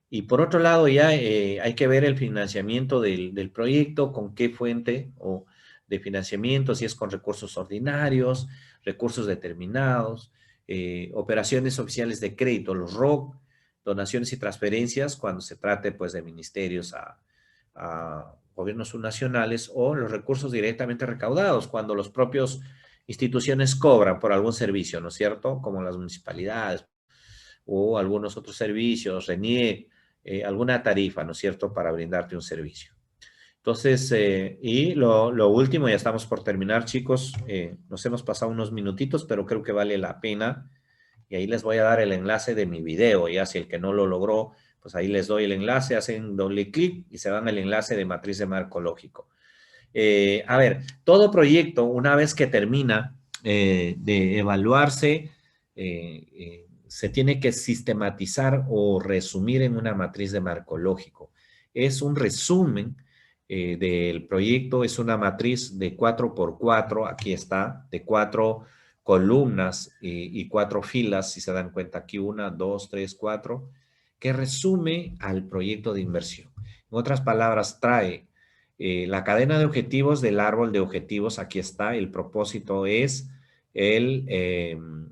Y por otro lado, ya hay que ver el financiamiento del proyecto, con qué fuente o de financiamiento, si es con recursos ordinarios, recursos determinados, operaciones oficiales de crédito, los ROC, donaciones y transferencias cuando se trate pues de ministerios a gobiernos subnacionales, o los recursos directamente recaudados cuando los propios instituciones cobran por algún servicio, ¿no es cierto? Como las municipalidades o algunos otros servicios, RENIEC, alguna tarifa, ¿no es cierto?, para brindarte un servicio. Entonces, y lo último, ya estamos por terminar, chicos, nos hemos pasado unos minutitos, pero creo que vale la pena, y ahí les voy a dar el enlace de mi video, ya si el que no lo logró, pues ahí les doy el enlace, hacen doble clic y se van al enlace de matriz de marco lógico. A ver, todo proyecto, una vez que termina de evaluarse, se tiene que sistematizar o resumir en una matriz de marco lógico. Es un resumen del proyecto, es una matriz de 4x4, aquí está, de 4 columnas y 4 filas, si se dan cuenta aquí, 1, 2, 3, 4, que resume al proyecto de inversión. En otras palabras, trae la cadena de objetivos del árbol de objetivos, aquí está, el propósito es el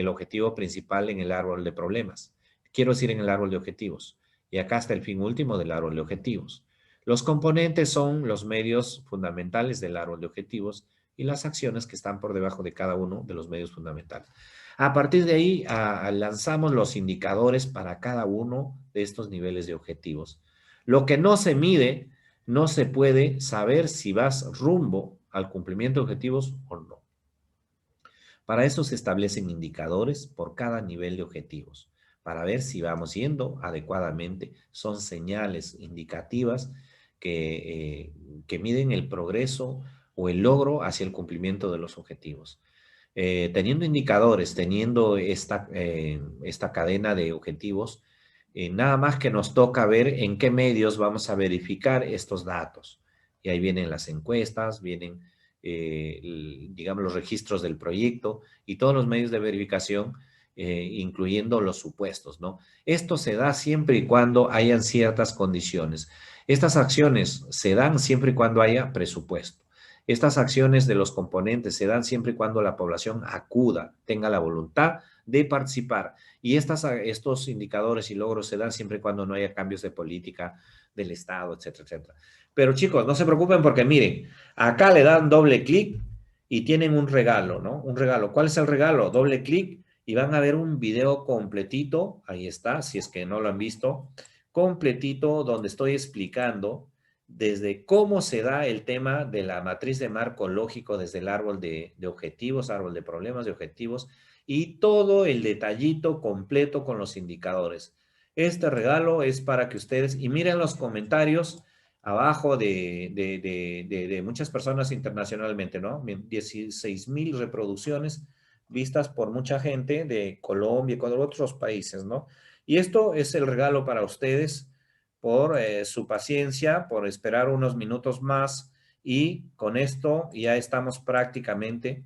objetivo principal en el árbol de problemas. Quiero decir en el árbol de objetivos. Y acá está el fin último del árbol de objetivos. Los componentes son los medios fundamentales del árbol de objetivos y las acciones que están por debajo de cada uno de los medios fundamentales. A partir de ahí, lanzamos los indicadores para cada uno de estos niveles de objetivos. Lo que no se mide, no se puede saber si vas rumbo al cumplimiento de objetivos o no. Para eso se establecen indicadores por cada nivel de objetivos, para ver si vamos yendo adecuadamente. Son señales indicativas que miden el progreso o el logro hacia el cumplimiento de los objetivos. Teniendo indicadores, teniendo esta cadena de objetivos, nada más que nos toca ver en qué medios vamos a verificar estos datos. Y ahí vienen las encuestas, vienen, digamos, los registros del proyecto y todos los medios de verificación, incluyendo los supuestos, ¿no? Esto se da siempre y cuando hayan ciertas condiciones. Estas acciones se dan siempre y cuando haya presupuesto. Estas acciones de los componentes se dan siempre y cuando la población acuda, tenga la voluntad de participar. Y estos indicadores y logros se dan siempre y cuando no haya cambios de política del Estado, etcétera, etcétera. Pero chicos, no se preocupen porque miren, acá le dan doble clic y tienen un regalo, ¿no? Un regalo. ¿Cuál es el regalo? Doble clic y van a ver un video completito, ahí está, si es que no lo han visto, completito donde estoy explicando desde cómo se da el tema de la matriz de marco lógico desde el árbol de objetivos, árbol de problemas de objetivos, y todo el detallito completo con los indicadores. Este regalo es para que ustedes, y miren los comentarios abajo de muchas personas internacionalmente, ¿no? 16,000 reproducciones vistas por mucha gente de Colombia y de otros países, ¿no? Y esto es el regalo para ustedes por su paciencia, por esperar unos minutos más, y con esto ya estamos prácticamente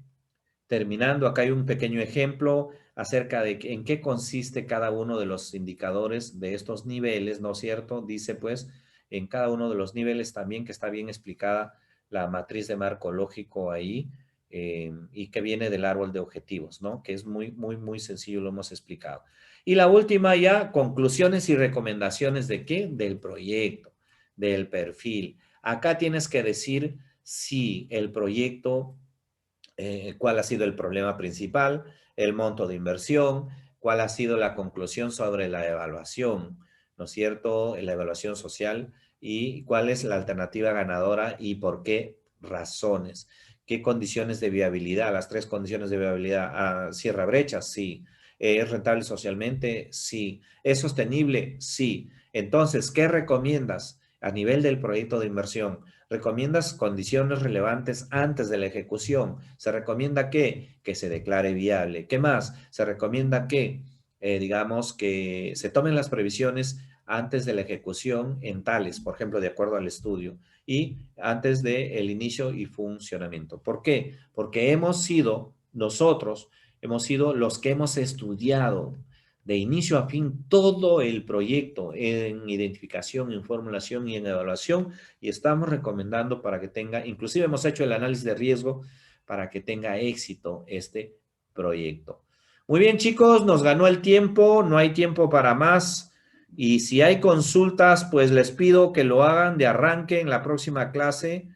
terminando. Acá hay un pequeño ejemplo acerca de en qué consiste cada uno de los indicadores de estos niveles, ¿no es cierto? Dice pues en cada uno de los niveles también que está bien explicada la matriz de marco lógico ahí. y que viene del árbol de objetivos, ¿no? Que es muy, muy, muy sencillo, lo hemos explicado. Y la última ya, conclusiones y recomendaciones de qué? Del proyecto, del perfil. Acá tienes que decir si el proyecto, cuál ha sido el problema principal, el monto de inversión, cuál ha sido la conclusión sobre la evaluación, ¿no es cierto? La evaluación social y cuál es la alternativa ganadora y por qué razones. ¿Qué condiciones de viabilidad? Las tres condiciones de viabilidad. Ah, ¿cierra brechas? Sí. ¿Es rentable socialmente? Sí. ¿Es sostenible? Sí. Entonces, ¿qué recomiendas a nivel del proyecto de inversión? ¿Recomiendas condiciones relevantes antes de la ejecución? Se recomienda que se declare viable. ¿Qué más? Se recomienda que, digamos, que se tomen las previsiones antes de la ejecución en tales, por ejemplo, de acuerdo al estudio, y antes del inicio y funcionamiento. ¿Por qué? Porque nosotros hemos sido los que hemos estudiado de inicio a fin todo el proyecto en identificación, en formulación y en evaluación, y estamos recomendando para que tenga, inclusive hemos hecho el análisis de riesgo para que tenga éxito este proyecto. Muy bien, chicos, nos ganó el tiempo, no hay tiempo para más. Y si hay consultas, pues les pido que lo hagan de arranque en la próxima clase.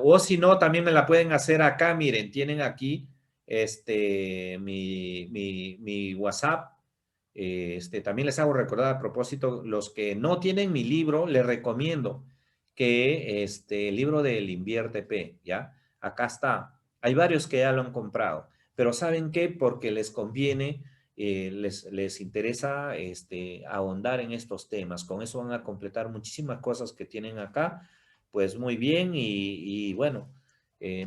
O si no, también me la pueden hacer acá. Miren, tienen aquí mi WhatsApp. También les hago recordar a propósito, los que no tienen mi libro, les recomiendo que el libro del Invierte P, ¿ya? Acá está. Hay varios que ya lo han comprado, pero ¿saben qué? Porque les conviene, les interesa ahondar en estos temas. Con eso van a completar muchísimas cosas que tienen acá. Pues muy bien y bueno,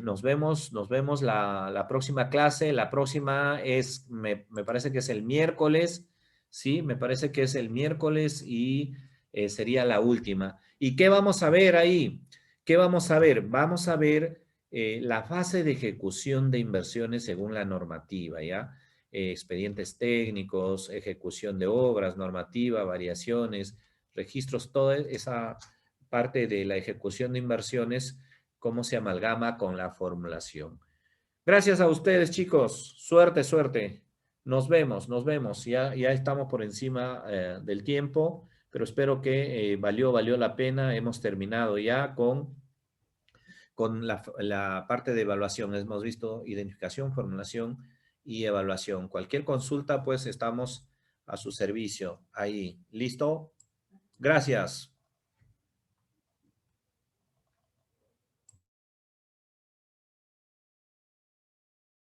nos vemos la próxima clase. La próxima me parece que es el miércoles. Sí, me parece que es el miércoles y sería la última. ¿Y qué vamos a ver ahí? ¿Qué vamos a ver? Vamos a ver la fase de ejecución de inversiones según la normativa, ¿ya? Expedientes técnicos, ejecución de obras, normativa, variaciones, registros, toda esa parte de la ejecución de inversiones, cómo se amalgama con la formulación. Gracias a ustedes, chicos. Suerte, suerte. Nos vemos. Ya estamos por encima del tiempo, pero espero que valió la pena. Hemos terminado ya con la parte de evaluación. Hemos visto identificación, formulación y evaluación. Cualquier consulta, pues estamos a su servicio. Ahí. ¿Listo? Gracias.